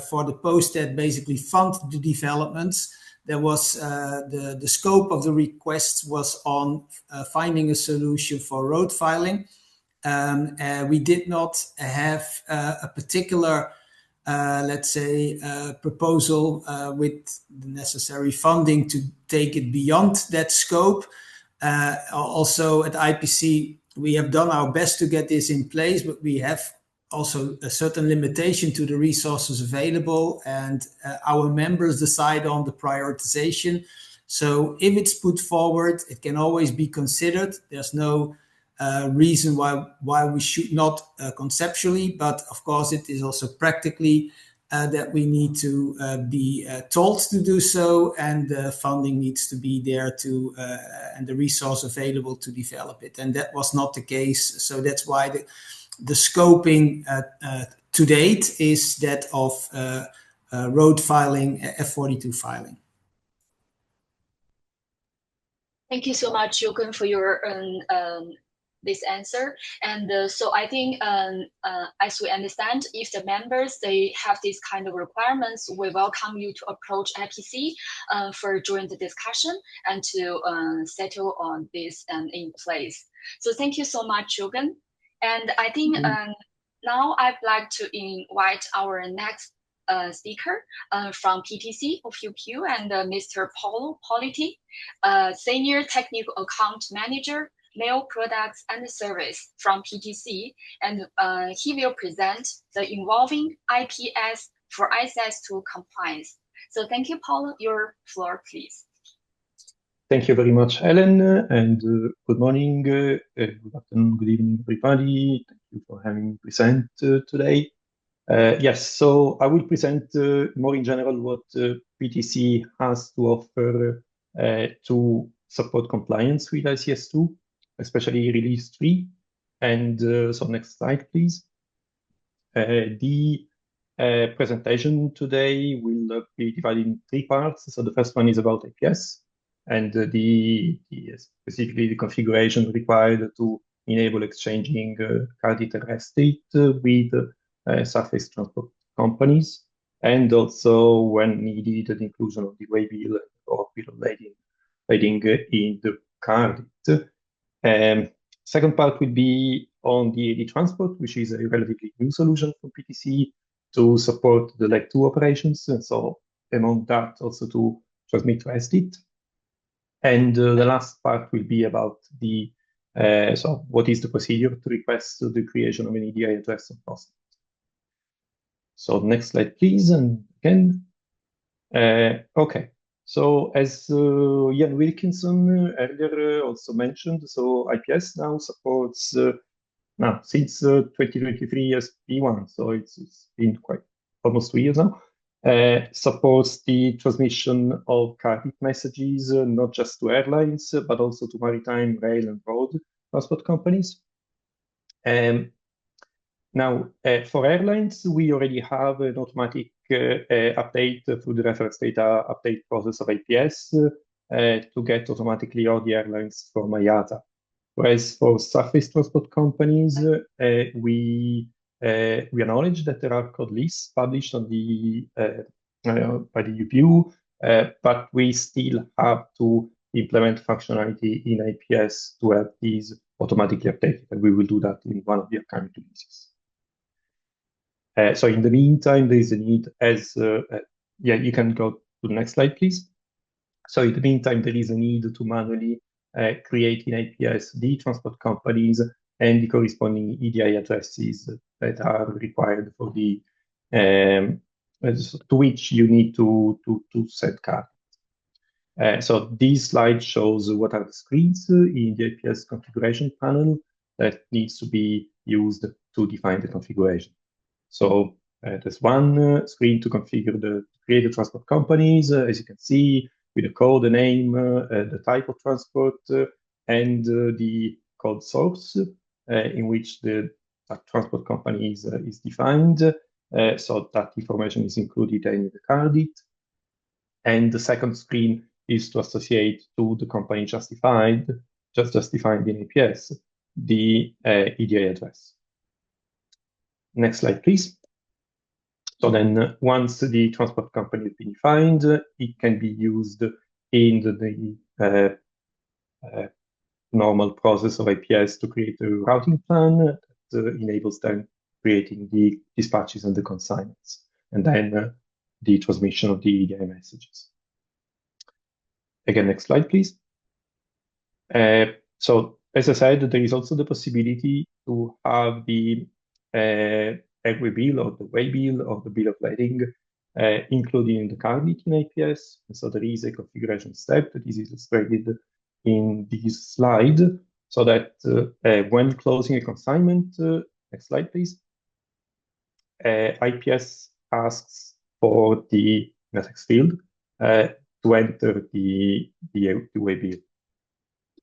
for the post that basically fund the developments, there was the scope of the requests was on finding a solution for road filing. We did not have a particular, let's say, proposal with the necessary funding to take it beyond that scope. Also at IPC, we have done our best to get this in place, but we have also a certain limitation to the resources available, and our members decide on the prioritization. So if it's put forward, it can always be considered. There's no reason why we should not conceptually, but of course it is also practically that we need to be told to do so, and the funding needs to be there to and the resource available to develop it, and that was not the case. So that's why the scoping to date is that of road filing, F42 filing. Thank you so much, Jürgen, for your this answer. And so I think, as we understand, if the members, they have these kind of requirements, we welcome you to approach IPC for join the discussion and to settle on this in place. So thank you so much, Jürgen. And I think now I'd like to invite our next speaker from PTC of UPU, and Mr. Paulo Politi, Senior Technical Account Manager, Mail Products and Service from PTC, and he will present the involving IPS for ICS2 compliance. So thank you, Paulo. Your floor, please. Thank you very much, Helen, and good morning, good afternoon, good evening, everybody. Thank you for having me present today. Yes, so I will present more in general what PTC has to offer to support compliance with ICS2, especially Release 3. And so next slide, please. The presentation today will be divided in 3 parts. So the first one is about IPS, and specifically the configuration required to enable exchanging car detail state with surface transport companies. and also when needed, the inclusion of the waybill or bill of lading in the card. Second part will be on the AD transport, which is a relatively new solution from PTC to support the leg 2 operations. And so among that, also to transmit to SDIT. And the last part will be about the so what is the procedure to request the creation of an EDI address on Postnet. So next slide, please. And again, okay. So as Ian Wilkinson earlier also mentioned, so IPS now supports now since 2023 as P1, so it's been quite almost 2 years now. Supports the transmission of carded messages, not just to airlines, but also to maritime, rail, and road transport companies. Now, for airlines, we already have an automatic update through the reference data update process of IPS to get automatically all the airlines from IATA. Whereas for surface transport companies, we acknowledge that there are code lists published on the by the UPU, but we still have to implement functionality in IPS to have these automatically updated, and we will do that in one of the upcoming releases. So in the meantime, there is a need as, yeah, you can go to the next slide, please. So in the meantime, there is a need to manually create in IPS the transport companies and the corresponding EDI addresses that are required for the, to which you need to set card. So this slide shows what are the screens in the IPS configuration panel that needs to be used to define the configuration. So there's one screen to configure create the transport companies, as you can see, with the code, the name, the type of transport, and the code source in which the transport company is defined. So that information is included in the cardit. And the second screen is to associate to the company just defined in APS, the EDI address. Next slide, please. So then once the transport company has been defined, it can be used in the normal process of IPS to create a routing plan that enables then creating the dispatches and the consignments, and then the transmission of the EDI messages. Again, next slide, please. So as I said, there is also the possibility to have the every bill or the waybill or the bill of lading included in the cardit in IPS. And so there is a configuration step that is illustrated in this slide, so that when closing a consignment, next slide, please, IPS asks for the message field to enter the waybill.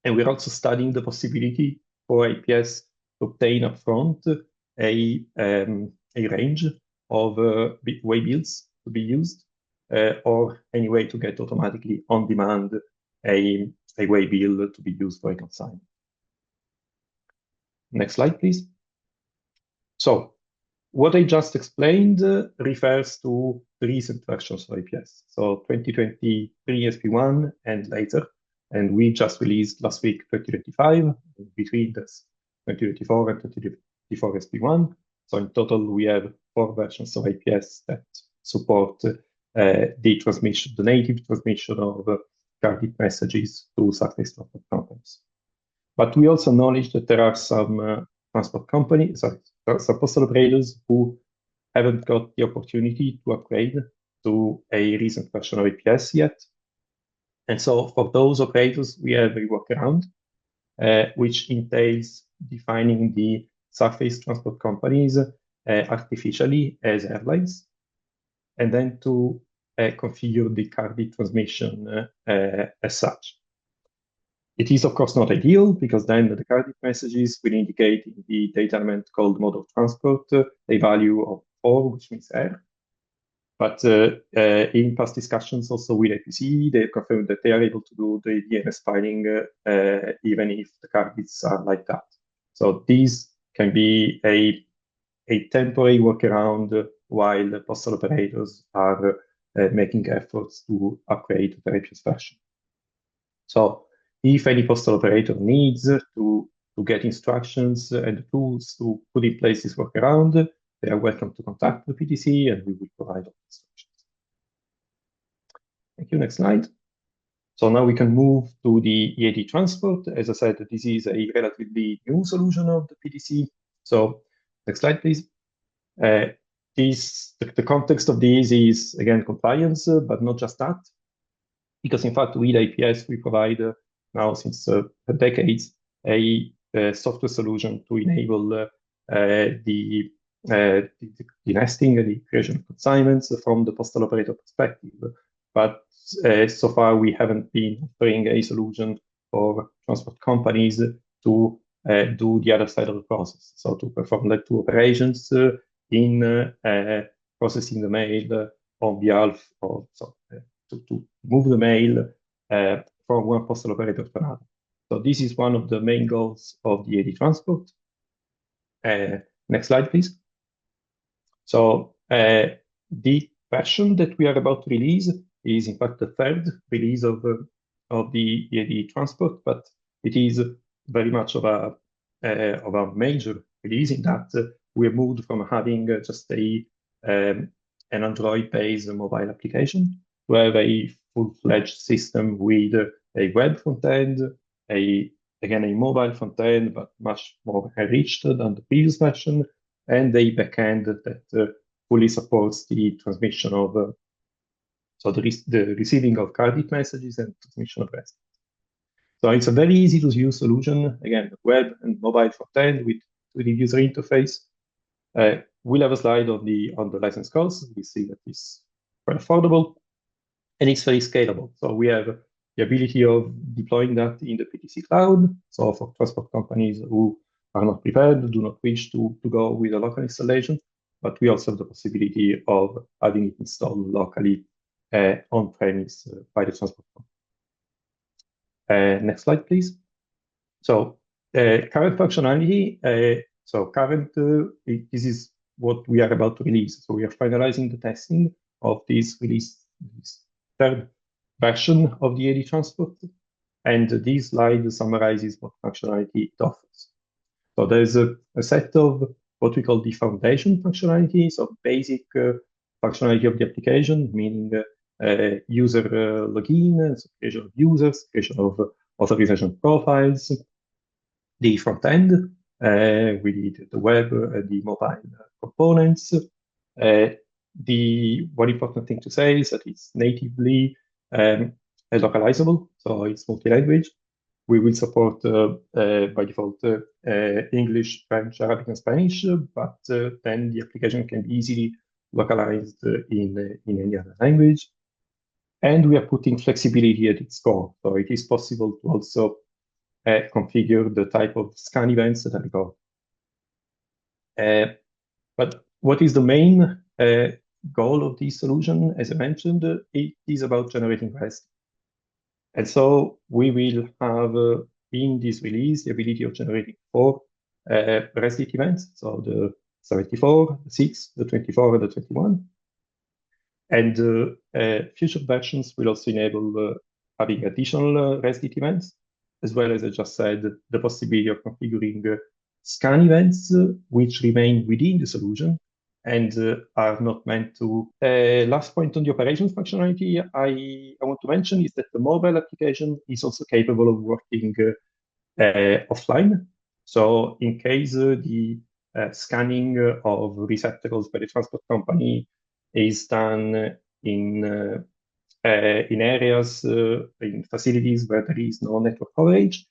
And we're also studying the possibility for IPS to obtain upfront a range of waybills to be used, or any way to get automatically on demand a waybill to be used for a consignment. Next slide, please. So what I just explained refers to the recent versions of IPS. So 2023 SP1 and later. And we just released last week 2025, between this 2024 and 2024 SP1. So in total, we have 4 versions of IPS that support the transmission, the native transmission of carded messages to surface transport companies. But we also acknowledge that there are some transport companies, some postal operators who haven't got the opportunity to upgrade to a recent version of IPS yet. And so for those operators, we have a workaround, which entails defining the surface transport companies artificially as airlines, and then to configure the carded transmission as such. It is, of course, not ideal, because then the carded messages will indicate in the data element called mode of transport a value of 4, which means air. But in past discussions also with APC, they confirmed that they are able to do the DNS filing even if the cardits are like that. So these can be a temporary workaround while the postal operators are making efforts to upgrade the previous version. So if any postal operator needs to get instructions and tools to put in place this workaround, they are welcome to contact the PTC and we will provide all the instructions. Thank you. Next slide. So now we can move to the EAD transport. As I said, this is a relatively new solution of the PTC. So next slide, please. The context of this is, again, compliance, but not just that. Because in fact, with IPS, we provide now since decades a software solution to enable the nesting and the creation of consignments from the postal operator perspective. But so far, we haven't been offering a solution for transport companies to do the other side of the process. So to perform like two operations in processing the mail on behalf of, to move the mail from one postal operator to another. So this is one of the main goals of the EAD transport. Next slide, please. So the version that we are about to release is in fact the third release of the EAD transport, but it is very much of a major release in that we have moved from having just an Android-based mobile application to have a full-fledged system with a web front end, again a mobile front end, but much more enriched than the previous version, and a backend that fully supports the transmission of so the receiving of carded messages and transmission of REST. So it's a very easy to use solution. Again, web and mobile front end with the user interface. We'll have a slide on the license costs. We see that it's quite affordable and it's very scalable. So we have the ability of deploying that in the PTC cloud. So for transport companies who are not prepared, do not wish to go with a local installation, but we also have the possibility of having it installed locally on-premise by the transport company. Next slide, please. So current functionality. This is what we are about to release. So we are finalizing the testing of this release, this third version of the EAD transport. And this slide summarizes what functionality it offers. So there's a set of what we call the foundation functionality, so basic functionality of the application, meaning user login, so creation of users, creation of authorization profiles, the front end, we did the web, the mobile components. The one important thing to say is that it's natively localizable, so it's multi-language. We will support by default English, French, Arabic, and Spanish, but then the application can be easily localized in any other language. And we are putting flexibility at its core, so it is possible to also configure the type of scan events that are recorded. But what is the main goal of this solution? As I mentioned, it is about generating REST. And so we will have in this release the ability of generating 4 REST events, so the 74, the 6, the 24, and the 21. And future versions will also enable having additional REST events, as well as I just said, the possibility of configuring scan events which remain within the solution and are not meant to. Last point on the operations functionality I want to mention is that the mobile application is also capable of working offline. So in case the scanning of receptacles by the transport company is done in areas, in facilities where there is no network coverage,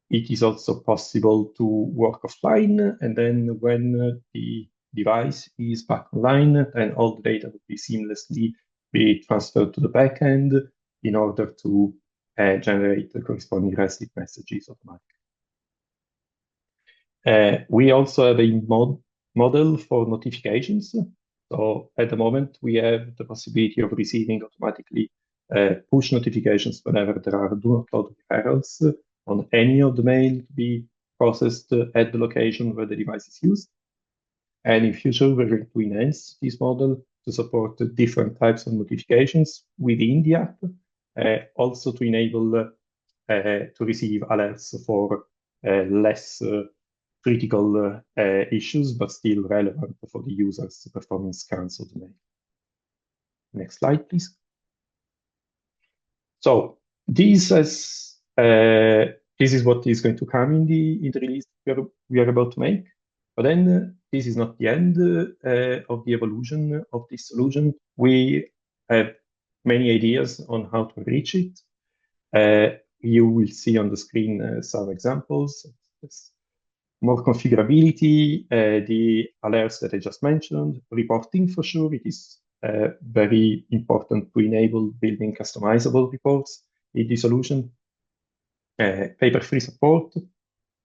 it is also possible to work offline. And then when the device is back online, then all the data will be seamlessly be transferred to the backend in order to generate the corresponding REST messages automatically. We also have a model for notifications. So at the moment, we have the possibility of receiving automatically push notifications whenever there are do not load referrals on any of the mail to be processed at the location where the device is used. And in future, we're going to enhance this model to support different types of notifications within the app, also to enable to receive alerts for less critical issues, but still relevant for the users performing scans of the mail. Next slide, please. So this is what is going to come in the release we are about to make. But then this is not the end of the evolution of this solution. We have many ideas on how to reach it. You will see on the screen some examples. There's more configurability, the alerts that I just mentioned, reporting for sure. It is very important to enable building customizable reports in the solution, paper-free support,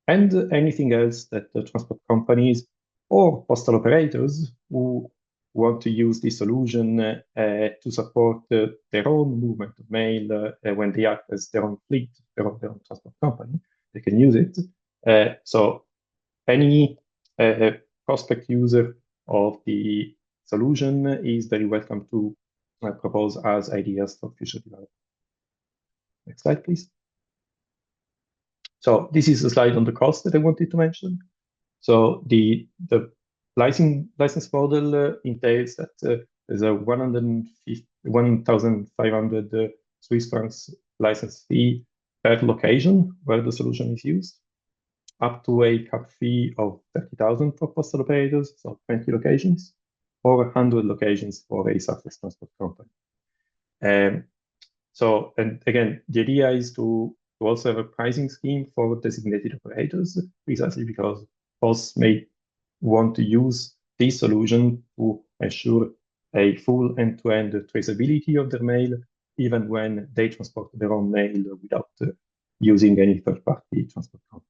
and anything else that the transport companies or postal operators who want to use this solution to support their own movement of mail when they act as their own fleet, their own transport company, they can use it. So any prospect user of the solution is very welcome to propose as ideas for future development. Next slide, please. So this is a slide on the cost that I wanted to mention. So the license model entails that there's a 1,500 Swiss francs license fee per location where the solution is used, up to a cap fee of 30,000 for postal operators, so 20 locations, or 100 locations for a surface transport company. So, and again, the idea is to also have a pricing scheme for designated operators, precisely because posts may want to use this solution to ensure a full end-to-end traceability of their mail, even when they transport their own mail without using any third-party transport company.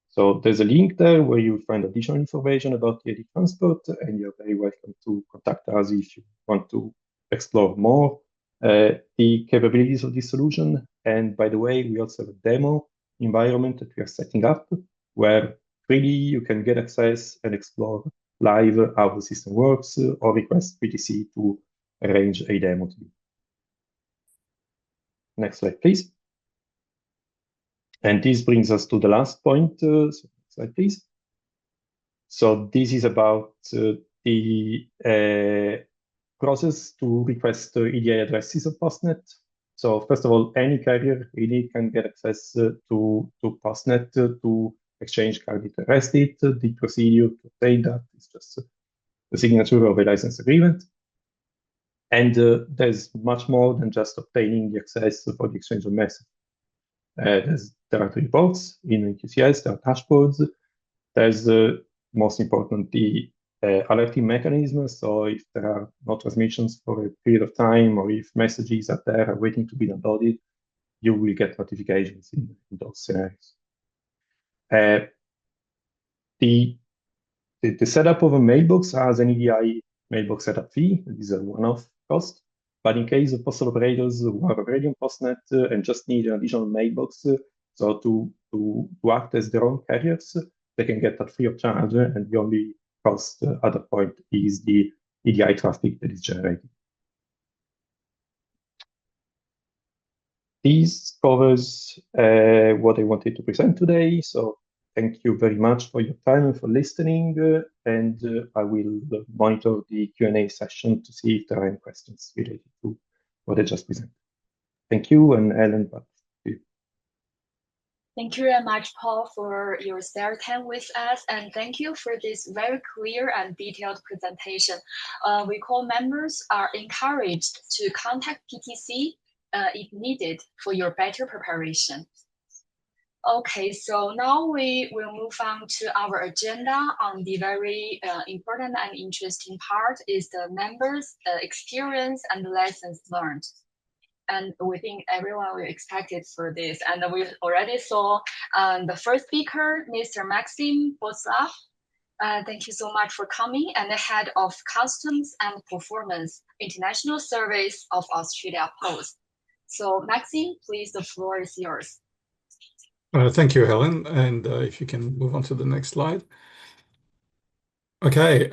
So there's a link there where you'll find additional information about the transport, and you're very welcome to contact us if you want to explore more the capabilities of this solution. And by the way, we also have a demo environment that we are setting up where freely you can get access and explore live how the system works or request PTC to arrange a demo to you. Next slide, please. And this brings us to the last point. So next slide, please. So this is about the process to request EDI addresses of Postnet. So first of all, any carrier really can get access to Postnet to exchange carded address date. The procedure to obtain that is just the signature of a license agreement. And there's much more than just obtaining the access for the exchange of messages. There are reports in QCS, there are dashboards. There's most important, the alerting mechanism. So if there are no transmissions for a period of time, or if messages are there waiting to be downloaded, you will get notifications in those scenarios. The setup of a mailbox has an EDI mailbox setup fee. This is a one-off cost. But in case of postal operators who are already on Postnet and just need an additional mailbox, so to act as their own carriers, they can get that free of charge, and the only cost at that point is the EDI traffic that is generated. This covers what I wanted to present today. So thank you very much for your time and for listening. And I will monitor the Q&A session to see if there are any questions related to what I just presented. Thank you, and Ellen, back to you. Thank you very much, Paul, for your spare time with us, and thank you for this very clear and detailed presentation. We call members are encouraged to contact PTC if needed for your better preparation. Okay, so now we will move on to our agenda on the very important and interesting part is the members' experience and lessons learned. And we think everyone will expect it for this. And we already saw the first speaker, Mr. Maxim Boslav. Thank you so much for coming, and the head of Customs and Performance International Service of Australia Post. So Maxim, please, the floor is yours. Thank you, Helen. And if you can move on to the next slide. Okay,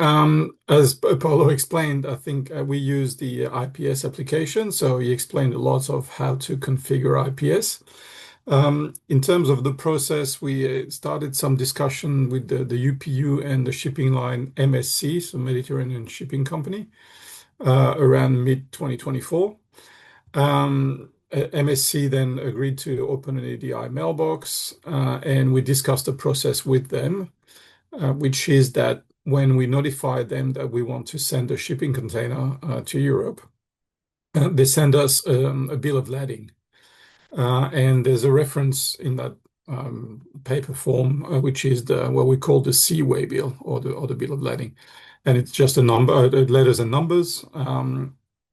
as Paulo explained, I think we use the IPS application. So he explained a lot of how to configure IPS. In terms of the process, we started some discussion with the UPU and the shipping line MSC, so Mediterranean Shipping Company, around mid-2024. MSC then agreed to open an EDI mailbox, and we discussed the process with them, which is that when we notify them that we want to send a shipping container to Europe, they send us a bill of lading. And there's a reference in that paper form, which is what we call the seaway bill or the bill of lading. And it's just a number, letters and numbers.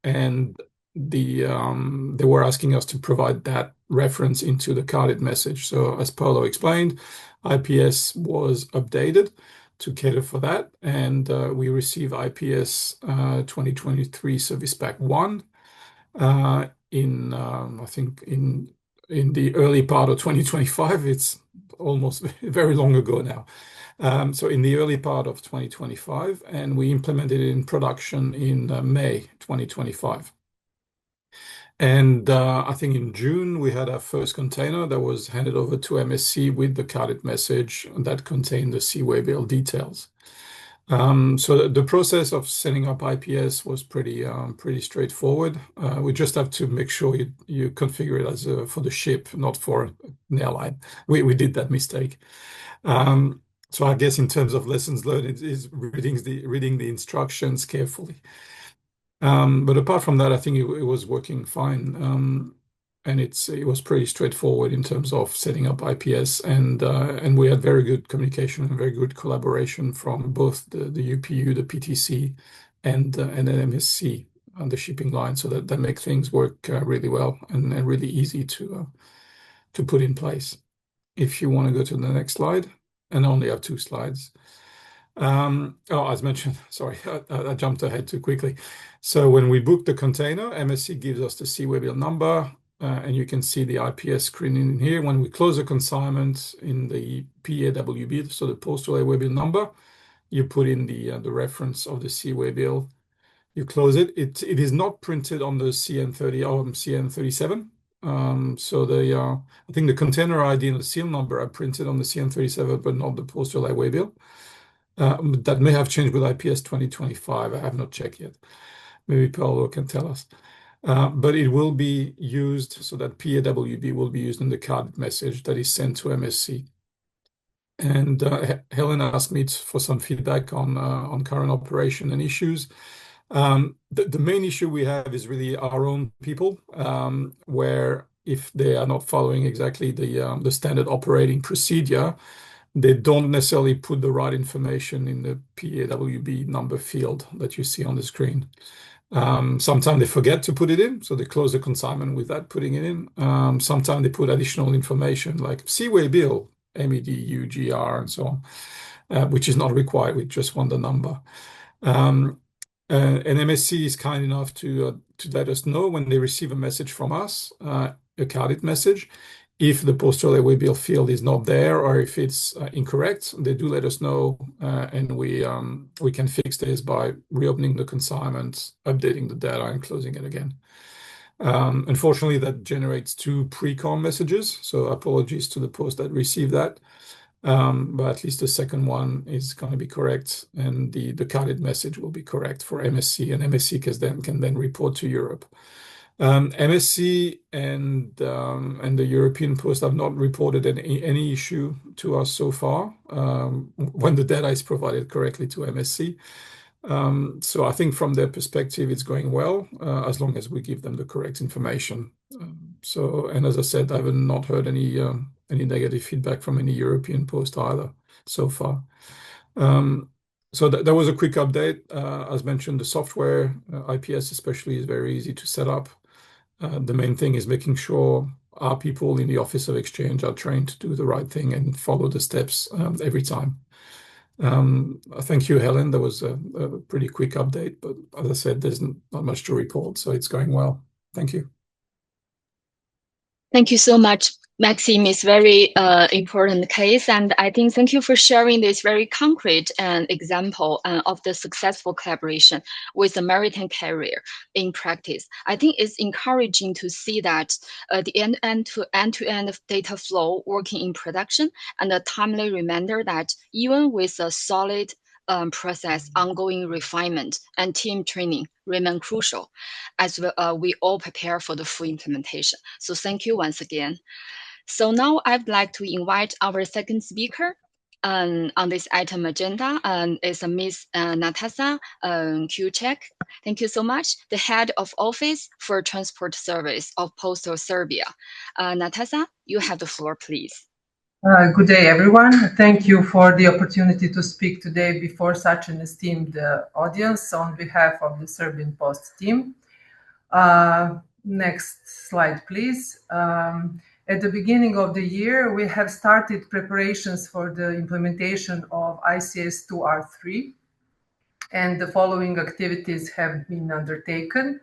And they were asking us to provide that reference into the carded message. So as Paulo explained, IPS was updated to cater for that, and we receive IPS 2023 Service Pack 1 in I think in the early part of 2025. It's almost very long ago now. So in the early part of 2025, and we implemented it in production in May 2025. And I think in June, we had our first container that was handed over to MSC with the carded message that contained the seaway bill details. So the process of setting up IPS was pretty straightforward. We just have to make sure you configure it as for the ship, not for an airline. We did that mistake. So I guess in terms of lessons learned, it is reading the instructions carefully. But apart from that, I think it was working fine. And it was pretty straightforward in terms of setting up IPS, and we had very good communication and very good collaboration from both the UPU, the PTC, and MSC on the shipping line, so that make things work really well and really easy to put in place. If you want to go to the next slide, and I only have 2 slides. As mentioned, sorry, I jumped ahead too quickly. So when we book the container, MSC gives us the seaway bill number, and you can see the IPS screen in here. When we close a consignment in the PAWB, so the postal airway bill number, you put in the reference of the seaway bill. You close it. It is not printed on the CN30 or CN37. So I think the container ID and the seal number are printed on the CN37, but not the postal airway bill. That may have changed with IPS 2025. I have not checked yet. Maybe Paulo can tell us. But it will be used, so that PAWB will be used in the carded message that is sent to MSC. And Helen asked me for some feedback on current operation and issues. The main issue we have is really our own people, where if they are not following exactly the standard operating procedure, they don't necessarily put the right information in the PAWB number field that you see on the screen. Sometimes they forget to put it in, so they close the consignment without putting it in. Sometimes they put additional information like seaway bill, MED, UGR, and so on, which is not required. We just want the number. And MSC is kind enough to let us know when they receive a message from us, a carded message. If the postal airway bill field is not there or if it's incorrect, they do let us know, and we can fix this by reopening the consignment, updating the data, and closing it again. Unfortunately, that generates 2 pre-com messages, so apologies to the post that received that. But at least the second one is going to be correct, and the carded message will be correct for MSC, and MSC can then report to Europe. MSC and the European Post have not reported any issue to us so far when the data is provided correctly to MSC. So I think from their perspective, it's going well as long as we give them the correct information. And as I said, I have not heard any negative feedback from any European Post either so far. So that was a quick update. As mentioned, the software, IPS especially, is very easy to set up. The main thing is making sure our people in the Office of Exchange are trained to do the right thing and follow the steps every time. Thank you, Helen. That was a pretty quick update, but as I said, there's not much to report, so it's going well. Thank you. Thank you so much, Maxime is very important case, and I think thank you for sharing this very concrete example of the successful collaboration with a maritime carrier in practice. I think it's encouraging to see that the end-to-end data flow working in production, and a timely reminder that even with a solid process, ongoing refinement and team training remain crucial as we all prepare for the full implementation. So thank you once again. So now I'd like to invite our second speaker on this item agenda, is Ms. Natasha Kuchek. Thank you so much, the Head of Office for Transport Service of Postal Serbia. Natasha, you have the floor, please. Good day, everyone. Thank you for the opportunity to speak today before such an esteemed audience on behalf of the Serbian Post team. Next slide, please. At the beginning of the year, we have started preparations for the implementation of ICS2 R3, and the following activities have been undertaken.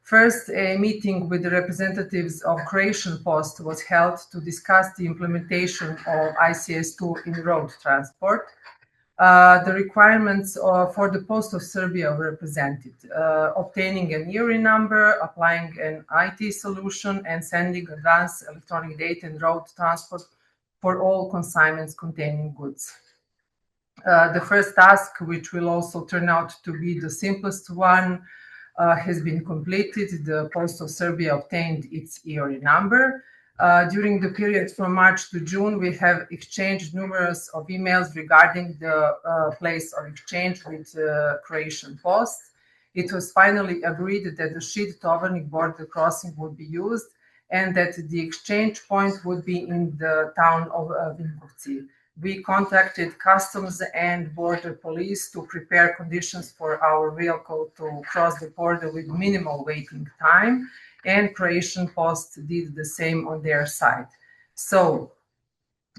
First, a meeting with the representatives of Croatian Post was held to discuss the implementation of ICS2 in road transport. The requirements for the Post of Serbia were presented, obtaining an ERI number, applying an IT solution, and sending advanced electronic data in road transport for all consignments containing goods. The first task, which will also turn out to be the simplest one, has been completed. The Post of Serbia obtained its ERI number. During the period from March to June, we have exchanged numerous of emails regarding the place of exchange with Croatian Post. It was finally agreed that the Šid Tovarnik border crossing would be used and that the exchange point would be in the town of Vinkovci. We contacted Customs and Border Police to prepare conditions for our vehicle to cross the border with minimal waiting time, and Croatian Post did the same on their side. So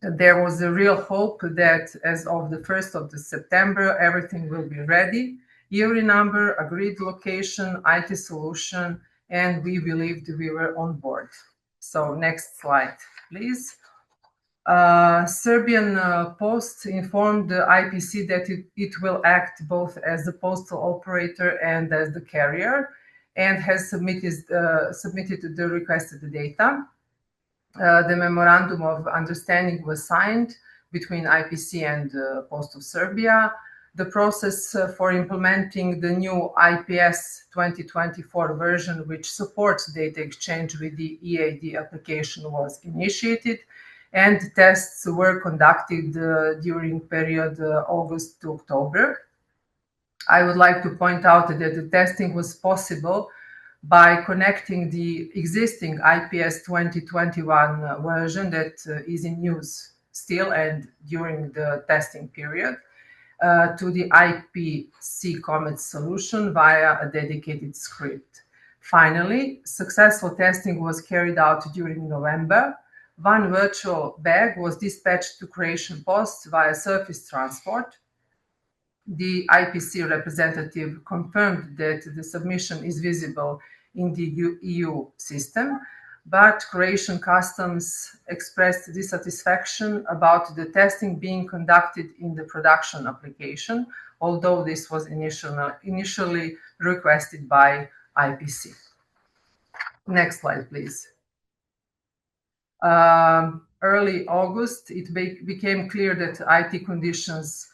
there was a real hope that as of the 1st of September, everything will be ready. ERI number, agreed location, IT solution, and we believed we were on board. So next slide, please. Serbian Post informed the IPC that it will act both as the postal operator and as the carrier, and has submitted the requested data. The memorandum of understanding was signed between IPC and Post of Serbia. The process for implementing the new IPS 2024 version, which supports data exchange with the EAD application, was initiated, and tests were conducted during period August to October. I would like to point out that the testing was possible by connecting the existing IPS 2021 version that is in use still and during the testing period to the IPC Comet solution via a dedicated script. Finally, successful testing was carried out during November. One virtual bag was dispatched to Croatian Post via surface transport. The IPC representative confirmed that the submission is visible in the EU system, but Croatian Customs expressed dissatisfaction about the testing being conducted in the production application, although this was initially requested by IPC. Next slide, please. Early August, it became clear that IT conditions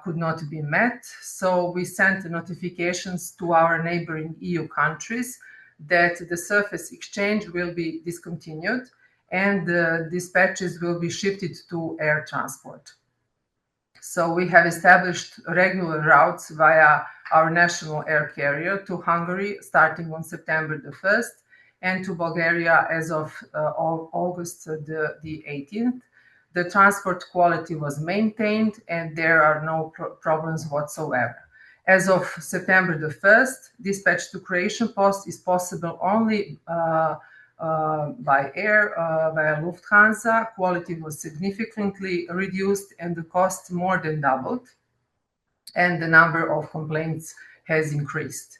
could not be met. So we sent notifications to our neighboring EU countries that the surface exchange will be discontinued and the dispatches will be shifted to air transport. So we have established regular routes via our national air carrier to Hungary starting on September the 1st and to Bulgaria as of August the 18th. The transport quality was maintained and there are no problems whatsoever. As of September the 1st, dispatch to Croatian Post is possible only by air, via Lufthansa. Quality was significantly reduced and the cost more than doubled, and the number of complaints has increased.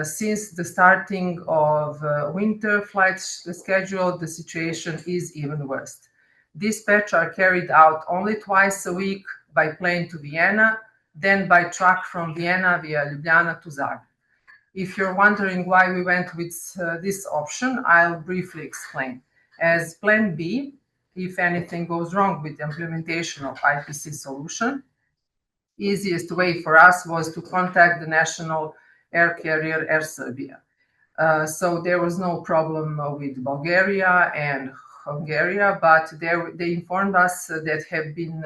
Since the starting of winter flight schedule, the situation is even worse. Dispatch are carried out only twice a week by plane to Vienna, then by truck from Vienna via Ljubljana to Zagreb. If you're wondering why we went with this option, I'll briefly explain. As plan B, if anything goes wrong with the implementation of IPC solution, easiest way for us was to contact the national air carrier Air Serbia. So there was no problem with Bulgaria and Hungary, but they informed us that have been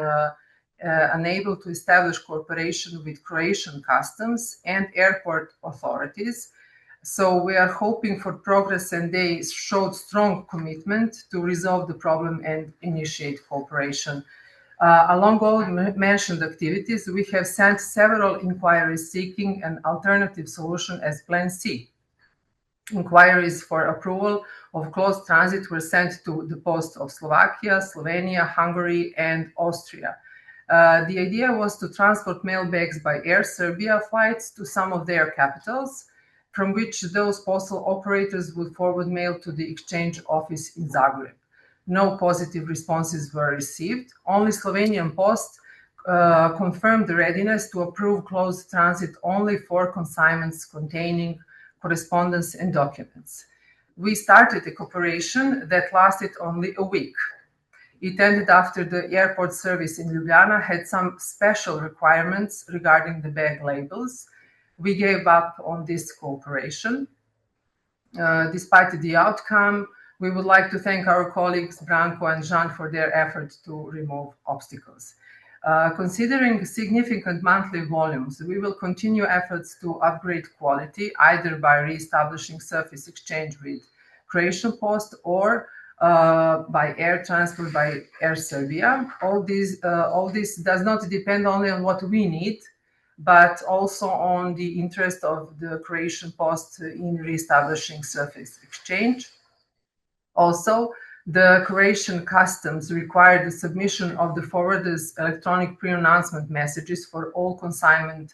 unable to establish cooperation with Croatian customs and airport authorities. So we are hoping for progress, and they showed strong commitment to resolve the problem and initiate cooperation. Along all mentioned activities, we have sent several inquiries seeking an alternative solution as Plan C. Inquiries for approval of closed transit were sent to the post of Slovakia, Slovenia, Hungary, and Austria. The idea was to transport mail bags by Air Serbia flights to some of their capitals, from which those postal operators would forward mail to the exchange office in Zagreb. No positive responses were received. Only Slovenian Post confirmed the readiness to approve closed transit only for consignments containing correspondence and documents. We started a cooperation that lasted only a week. It ended after the airport service in Ljubljana had some special requirements regarding the bag labels. We gave up on this cooperation. Despite the outcome, we would like to thank our colleagues Branko and Jean for their effort to remove obstacles. Considering significant monthly volumes, we will continue efforts to upgrade quality, either by re-establishing surface exchange with Croatian Post or by air transport by Air Serbia. All this does not depend only on what we need, but also on the interest of the Croatian Post in re-establishing surface exchange. Also, the Croatian customs required the submission of the forwarder's electronic pre-announcement messages for all consignment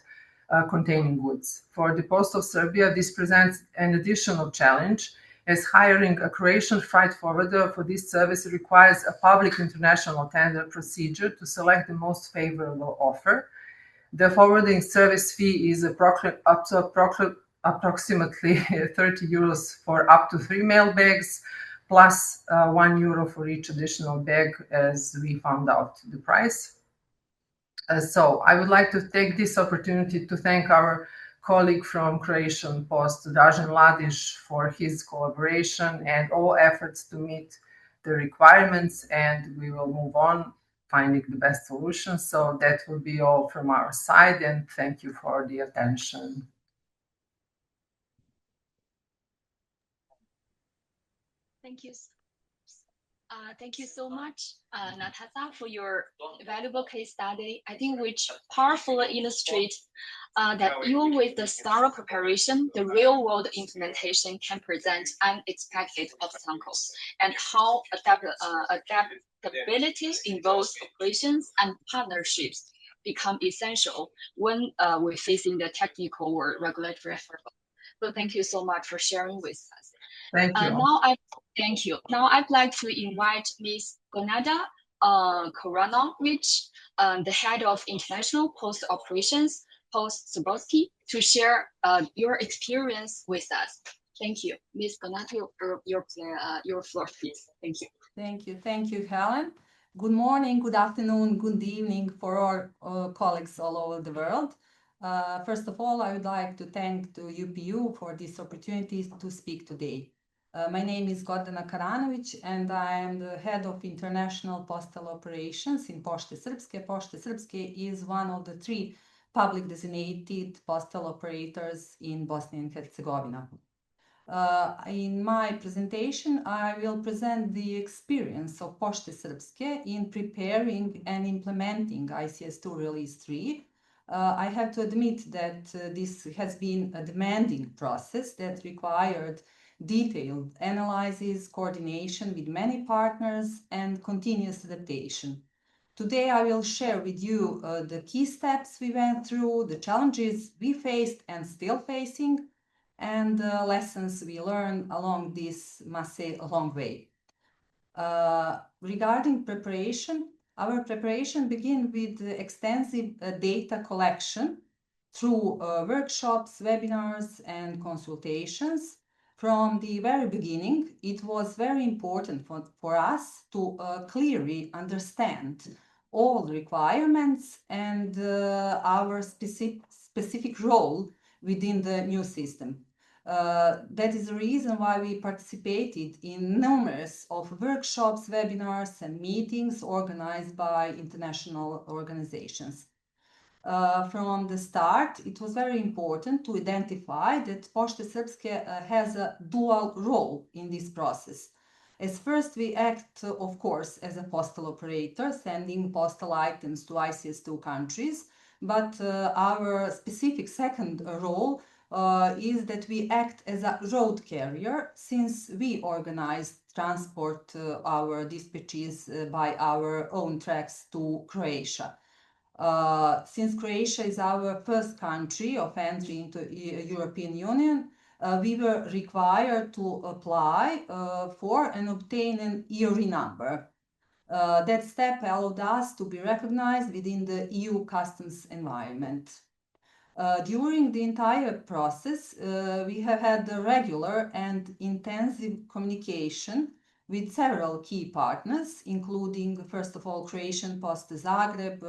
containing goods. For the Post of Serbia, this presents an additional challenge, as hiring a Croatian freight forwarder for this service requires a public international tender procedure to select the most favorable offer. The forwarding service fee is approximately 30 euros for up to 3 mail bags, plus €1 for each additional bag, as we found out the price. So I would like to take this opportunity to thank our colleague from Croatian Post, Dražen Ladiš, for his collaboration and all efforts to meet the requirements, and we will move on finding the best solution. So that will be all from our side, and thank you for the attention. Thank you. Thank you so much, Natasha, for your valuable case study. I think which powerfully illustrates that even with the thorough preparation, the real-world implementation can present unexpected obstacles, and how adaptability in both operations and partnerships become essential when we're facing the technical or regulatory hurdle. So thank you so much for sharing with us. Thank you. Thank you. Now I'd like to invite Ms. Gonada Koranovic, the head of International Post Operations, Post Zaborski, to share your experience with us. Thank you. Ms. Gonada, your floor, please. Thank you. Thank you. Thank you, Helen. Good morning, good afternoon, good evening for our colleagues all over the world. First of all, I would like to thank the UPU for this opportunity to speak today. My name is Gordana Karanovic, and I am the head of International Postal Operations in Pošte Srpske. Pošte Srpske is one of the 3 public designated postal operators in Bosnia and Herzegovina. In my presentation, I will present the experience of Pošte Srpske in preparing and implementing ICS2 Release 3. I have to admit that this has been a demanding process that required detailed analysis, coordination with many partners, and continuous adaptation. Today, I will share with you the key steps we went through, the challenges we faced and still facing, and the lessons we learned along this, must say, a long way. Regarding preparation, our preparation began with extensive data collection through workshops, webinars, and consultations. From the very beginning, it was very important for us to clearly understand all requirements and our specific role within the new system. That is the reason why we participated in numerous of workshops, webinars, and meetings organized by international organizations. From the start, it was very important to identify that Pošte Srpske has a dual role in this process. As first, we act, of course, as a postal operator, sending postal items to ICS2 countries, but our specific second role is that we act as a road carrier, since we organize transport our dispatches by our own tracks to Croatia. Since Croatia is our first country of entry into European Union, we were required to apply for and obtain an EORI number. That step allowed us to be recognized within the EU customs environment. During the entire process, we have had regular and intensive communication with several key partners, including, first of all, Croatian Post Zagreb,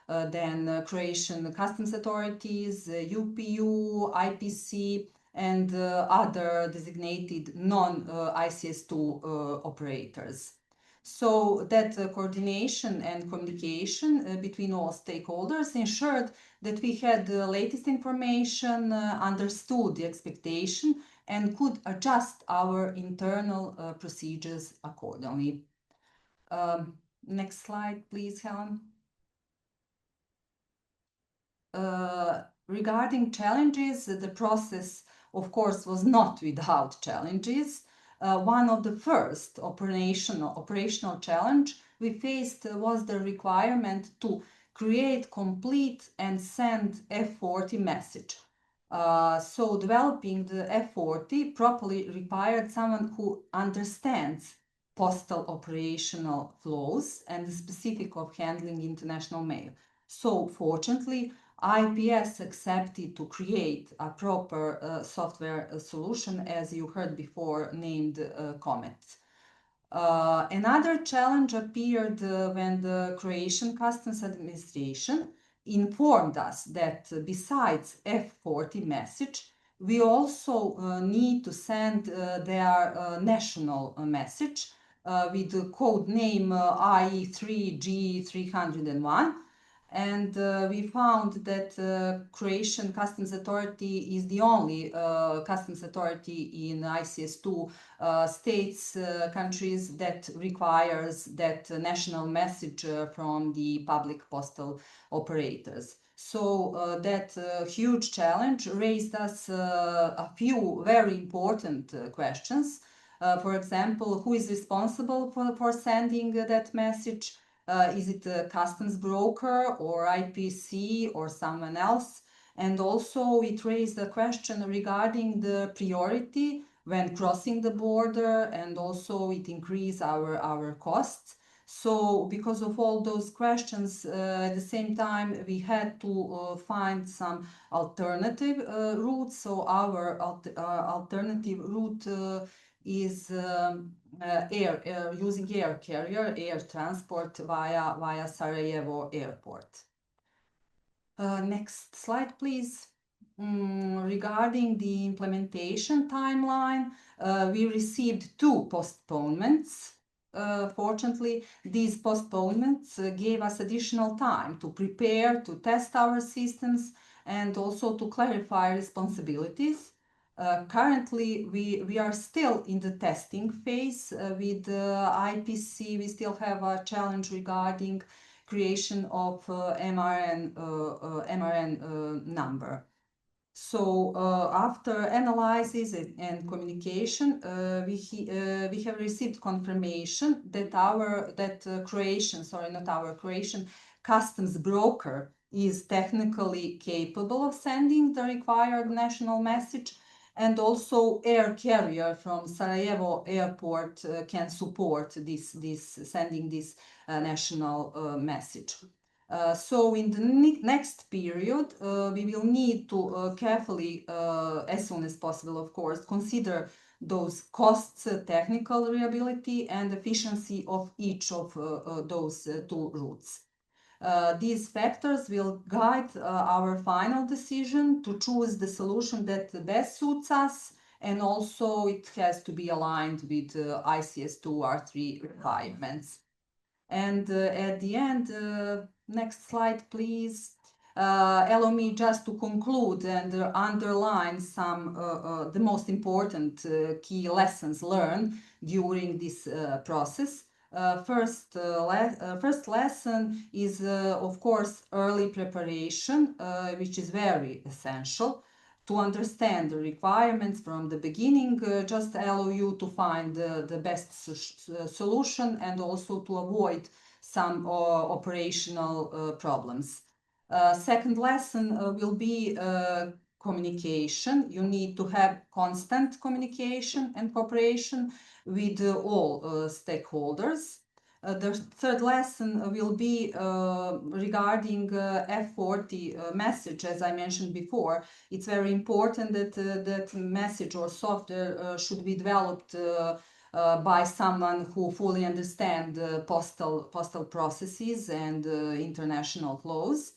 then Croatian customs authorities, UPU, IPC, and other designated non-ICS2 operators. So that coordination and communication between all stakeholders ensured that we had the latest information, understood the expectation, and could adjust our internal procedures accordingly. Next slide, please, Helen. Regarding challenges, the process, of course, was not without challenges. One of the first operational challenge we faced was the requirement to create, complete, and send F40 message. So developing the F40 properly required someone who understands postal operational flows and the specific of handling international mail. So fortunately, IPS accepted to create a proper software solution, as you heard before, named Comet. Another challenge appeared when the Croatian Customs Administration informed us that besides F40 message, we also need to send their national message with the code name IE3G301. And we found that Croatian Customs Authority is the only customs authority in ICS2 states, countries that requires that national message from the public postal operators. So that huge challenge raised us a few very important questions. For example, who is responsible for sending that message? Is it a customs broker or IPC or someone else? And also it raised a question regarding the priority when crossing the border, and also it increased our costs. So because of all those questions, at the same time, we had to find some alternative routes. So our alternative route is using air carrier, air transport via Sarajevo airport. Next slide, please. Regarding the implementation timeline, we received 2 postponements. Fortunately, these postponements gave us additional time to prepare, to test our systems, and also to clarify responsibilities. Currently, we are still in the testing phase with IPC. We still have a challenge regarding creation of MRN number. So after analysis and communication, we have received confirmation that Croatian customs broker is technically capable of sending the required national message, and also air carrier from Sarajevo airport can support sending this national message. So in the next period, we will need to carefully, as soon as possible, of course, consider those costs, technical reliability, and efficiency of each of those two routes. These factors will guide our final decision to choose the solution that best suits us, and also it has to be aligned with ICS2 R3 requirements. And at the end, next slide, please. Allow me just to conclude and underline some the most important key lessons learned during this process. First lesson is, of course, early preparation, which is very essential. To understand the requirements from the beginning just allow you to find the best solution and also to avoid some operational problems. Second lesson will be communication. You need to have constant communication and cooperation with all stakeholders. The third lesson will be regarding F40 message. As I mentioned before, it's very important that that message or software should be developed by someone who fully understands postal processes and international flows.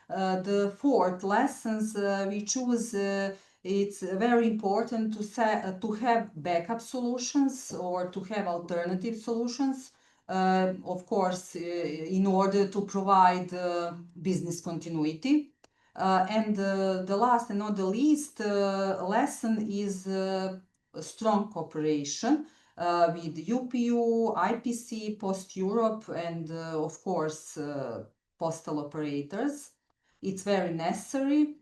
The fourth lessons we choose, it's very important to have backup solutions or to have alternative solutions, of course, in order to provide business continuity. And the last and not the least lesson is strong cooperation with UPU, IPC, Post Europe, and of course, postal operators. It's very necessary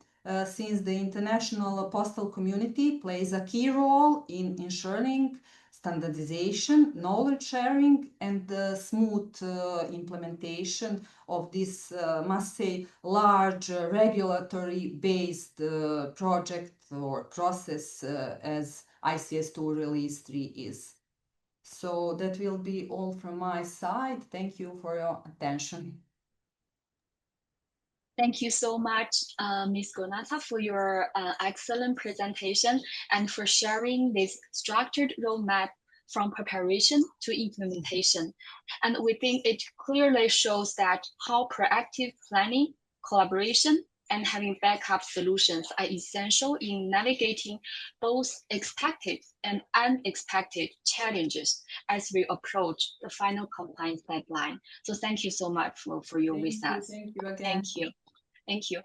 since the international postal community plays a key role in ensuring standardization, knowledge sharing, and the smooth implementation of this, must say, large regulatory-based project or process as ICS2 Release 3 is. So that will be all from my side. Thank you for your attention. Thank you so much, Ms. Gonata, for your excellent presentation and for sharing this structured roadmap from preparation to implementation. And we think it clearly shows that how proactive planning, collaboration, and having backup solutions are essential in navigating both expected and unexpected challenges as we approach the final compliance deadline. So thank you so much for your wisdom. Thank you again. Thank you. Thank you.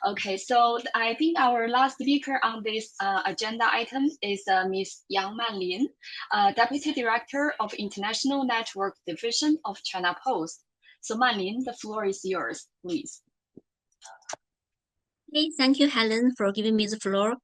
Okay, so I think our last speaker on this agenda item is Ms. Yang Manlin, Deputy Director of International Network Division of China Post. So Manlin, the floor is yours, please. Okay, thank you, Helen, for giving me the floor.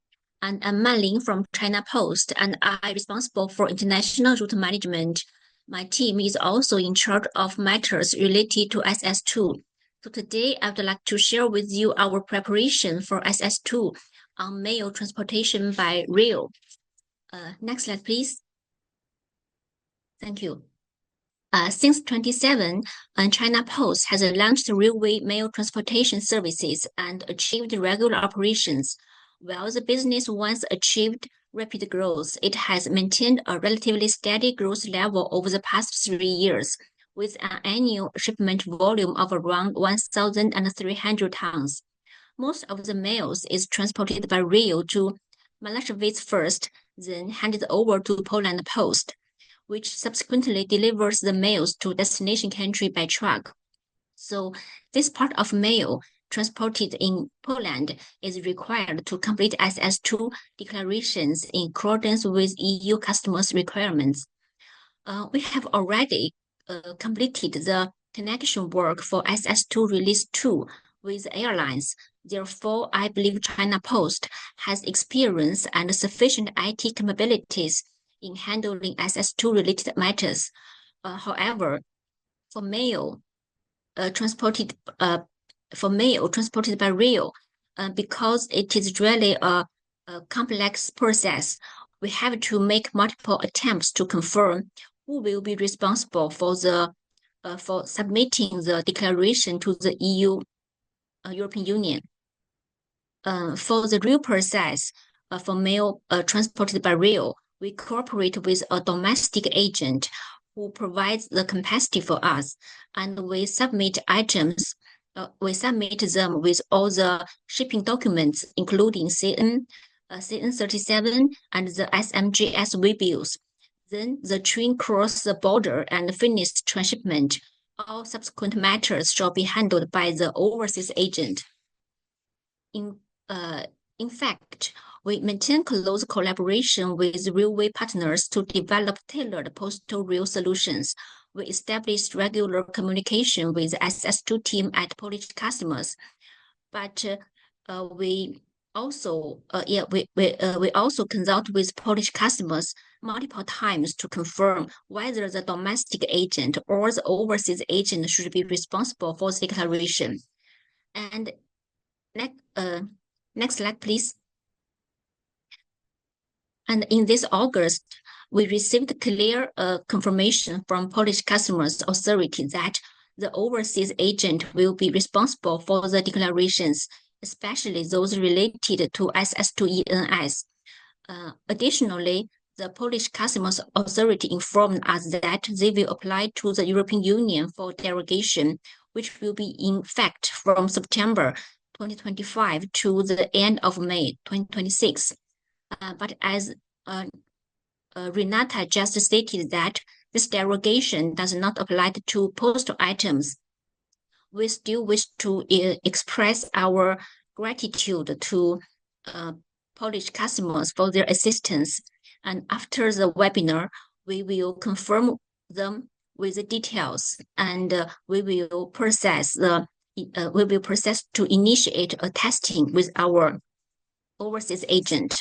And I'm Manlin from China Post, and I'm responsible for international route management. My team is also in charge of matters related to SS2. So today, I would like to share with you our preparation for SS2 on mail transportation by rail. Next slide, please. Thank you. Since 2017, China Post has launched railway mail transportation services and achieved regular operations. While the business once achieved rapid growth, it has maintained a relatively steady growth level over the past 3 years, with an annual shipment volume of around 1,300 tons. Most of the mails is transported by rail to Malashevitz first, then handed over to Poland Post, which subsequently delivers the mails to destination country by truck. So this part of mail transported in Poland is required to complete SS2 declarations in accordance with EU customers requirements. We have already completed the connection work for SS2 Release 2 with airlines, Therefore, I believe China Post has experience and sufficient IT capabilities in handling ICS2-related matters. However, for mail transported by rail, because it is really a complex process, we have to make multiple attempts to confirm who will be responsible for submitting the declaration to the European Union. For the rail process, for mail transported by rail, we cooperate with a domestic agent who provides the capacity for us, and we submit items. We submit them with all the shipping documents, including CN37 and the SMGS waybills. Then the train crosses the border and finishes transshipment. All subsequent matters shall be handled by the overseas agent. In fact, we maintain close collaboration with railway partners to develop tailored postal rail solutions. We established regular communication with the ICS2 team at Polish customers, but we also consult with Polish customers multiple times to confirm whether the domestic agent or the overseas agent should be responsible for the declaration. And next slide, please. And in this August, we received clear confirmation from Polish customers authority that the overseas agent will be responsible for the declarations, especially those related to ICS2 ENS. Additionally, the Polish Customs Authority informed us that they will apply to the European Union for derogation, which will be in fact from September 2025 to the end of May 2026. But as Renata just stated that this derogation does not apply to postal items, we still wish to express our gratitude to Polish customers for their assistance. And after the webinar, we will confirm them with the details, and we will process to initiate a testing with our overseas agent.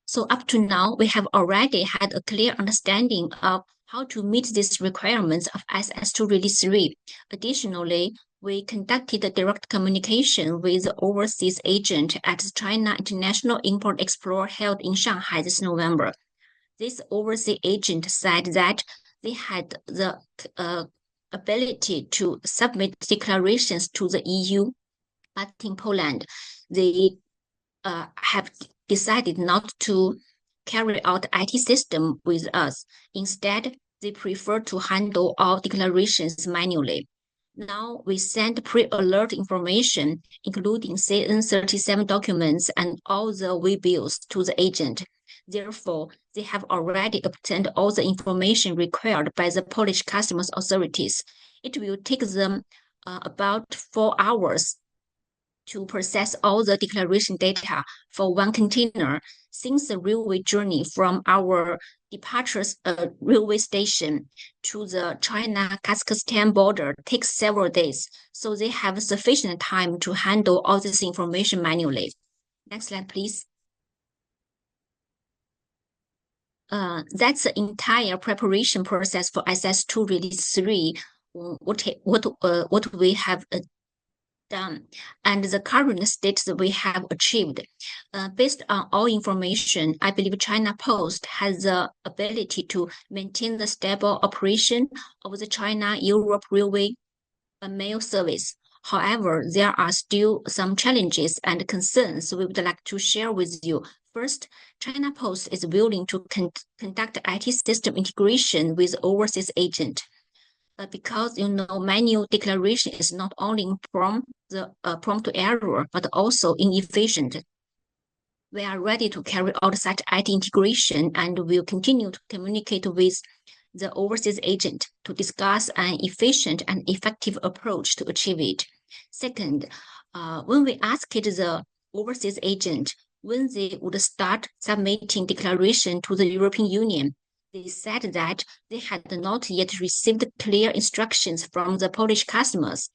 So up to now, we have already had a clear understanding of how to meet these requirements of ICS2 Release 3. Additionally, we conducted a direct communication with the overseas agent at the China International Import Explorer held in Shanghai this November. This overseas agent said that they had the ability to submit declarations to the EU, but in Poland, they have decided not to carry out IT system with us. Instead, they prefer to handle all declarations manually. Now we send pre-alert information, including CN37 documents and all the waybills to the agent. Therefore, they have already obtained all the information required by the Polish customs authorities. It will take them about 4 hours to process all the declaration data for one container, since the railway journey from our departures railway station to the China-Kazakhstan border takes several days, so they have sufficient time to handle all this information manually. Next slide, please. That's the entire preparation process for ICS2 Release 3, what we have done, and the current state that we have achieved. Based on all information, I believe China Post has the ability to maintain the stable operation of the China-Europe Railway mail service. However, there are still some challenges and concerns we would like to share with you. First, China Post is willing to conduct IT system integration with overseas agent. Because manual declaration is not only prone to error, but also inefficient. We are ready to carry out such IT integration and will continue to communicate with the overseas agent to discuss an efficient and effective approach to achieve it. Second, when we asked the overseas agent when they would start submitting declaration to the European Union, they said that they had not yet received clear instructions from the Polish customers.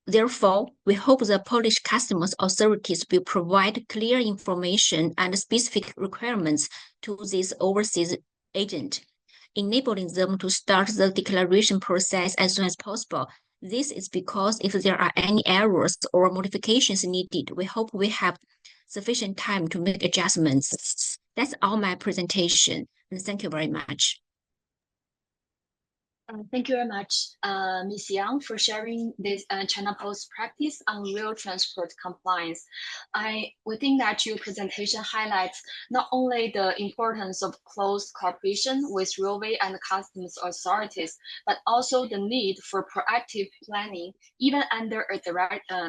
Therefore, we hope the Polish customs authorities will provide clear information and specific requirements to this overseas agent, enabling them to start the declaration process as soon as possible. This is because if there are any errors or modifications needed, we hope we have sufficient time to make adjustments. That's all my presentation, and thank you very much. Thank you very much, Ms. Yang, for sharing this China Post practice on rail transport compliance. We think that your presentation highlights not only the importance of close cooperation with railway and customs authorities, but also the need for proactive planning, even under a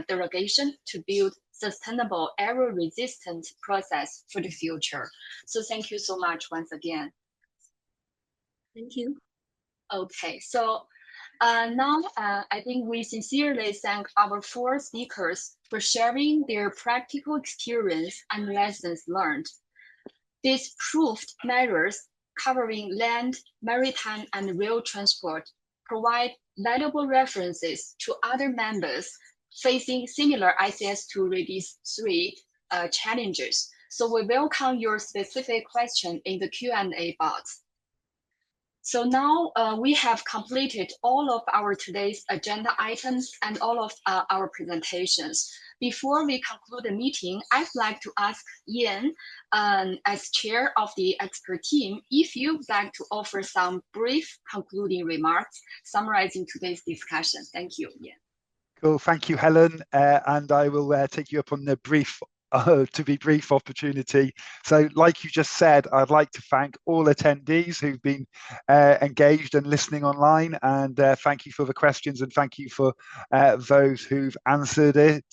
derogation, to build sustainable, error-resistant process for the future. So thank you so much once again. Thank you. Okay, so now I think we sincerely thank our 4 speakers for sharing their practical experience and lessons learned. These proved measures covering land, maritime, and rail transport provide valuable references to other members facing similar ICS2 Release 3 challenges. So we welcome your specific question in the Q&A box. So now we have completed all of our today's agenda items and all of our presentations. Before we conclude the meeting, I'd like to ask Ian, as chair of the expert team, if you'd like to offer some brief concluding remarks summarizing today's discussion. Thank you, Ian. Cool, thank you, Helen. And I will take you up on the brief to be brief opportunity. So like you just said, I'd like to thank all attendees who've been engaged and listening online, and thank you for the questions, and thank you for those who've answered it.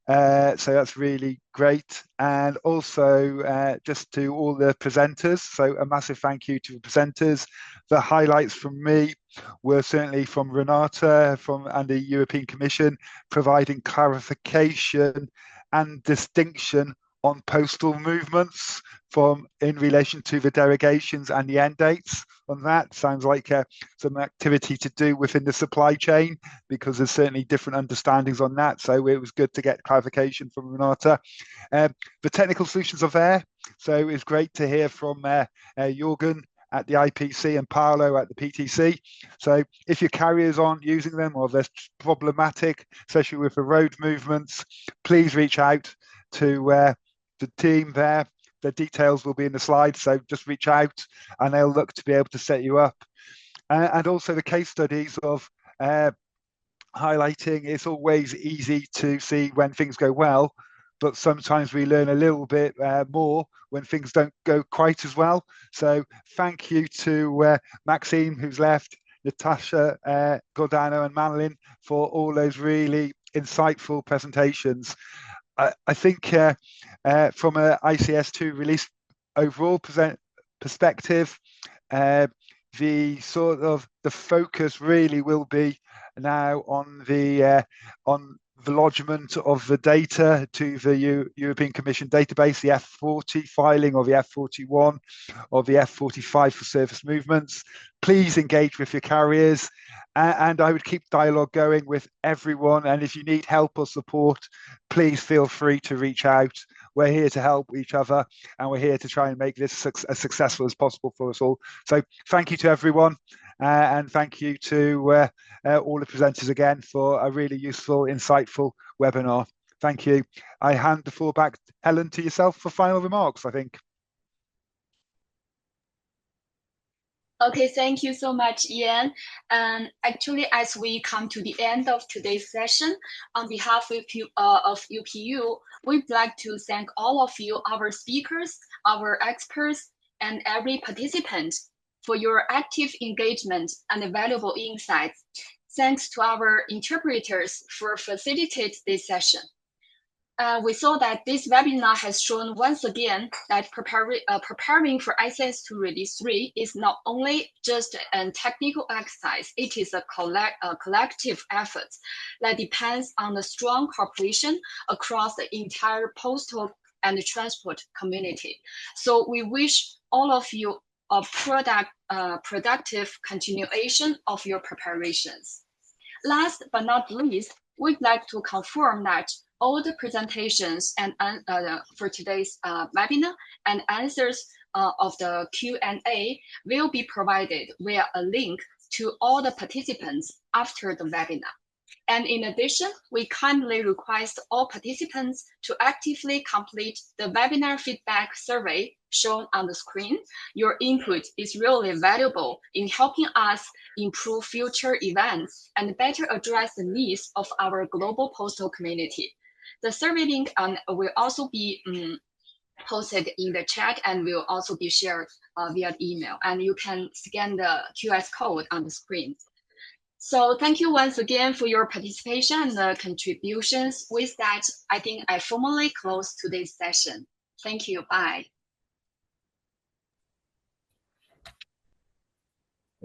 So that's really great. And also just to all the presenters, so a massive thank you to the presenters. The highlights from me were certainly from Renata and the European Commission, providing clarification and distinction on postal movements in relation to the derogations and the end dates on that. Sounds like some activity to do within the supply chain, because there's certainly different understandings on that. So it was good to get clarification from Renata. The technical solutions are there. So it's great to hear from Jorgen at the IPC and Paolo at the PTC. So if your carriers aren't using them or they're problematic, especially with the road movements, please reach out to the team there. The details will be in the slides, so just reach out and they'll look to be able to set you up. And also the case studies of highlighting, it's always easy to see when things go well, but sometimes we learn a little bit more when things don't go quite as well. So thank you to Maxime, who's left, Natasha, Gordano and Madeline for all those really insightful presentations. I think from an ICS2 release overall perspective, the focus really will be now on the lodgement of the data to the European Commission database, the F40 filing or the F41 or the F45 for surface movements. Please engage with your carriers, and I would keep dialogue going with everyone. And if you need help or support, please feel free to reach out. We're here to help each other, and we're here to try and make this as successful as possible for us all. So thank you to everyone, and thank you to all the presenters again for a really useful, insightful webinar. Thank you. I hand the floor back, Helen, to yourself for final remarks, I think. Okay, thank you so much, Ian. And actually, as we come to the end of today's session, on behalf of UPU, we'd like to thank all of you, our speakers, our experts, and every participant for your active engagement and valuable insights. Thanks to our interpreters for facilitating this session. We saw that this webinar has shown once again that preparing for ICS2 Release 3 is not only just a technical exercise, it is a collective effort that depends on the strong cooperation across the entire postal and transport community. So we wish all of you a productive continuation of your preparations. Last but not least, we'd like to confirm that all the presentations and for today's webinar and answers of the Q&A will be provided via a link to all the participants after the webinar. And in addition, we kindly request all participants to actively complete the webinar feedback survey shown on the screen. Your input is really valuable in helping us improve future events and better address the needs of our global postal community. The survey link will also be posted in the chat and will also be shared via email. And you can scan the QR code on the screen. So thank you once again for your participation and contributions. With that, I think I formally close today's session. Thank you. Bye.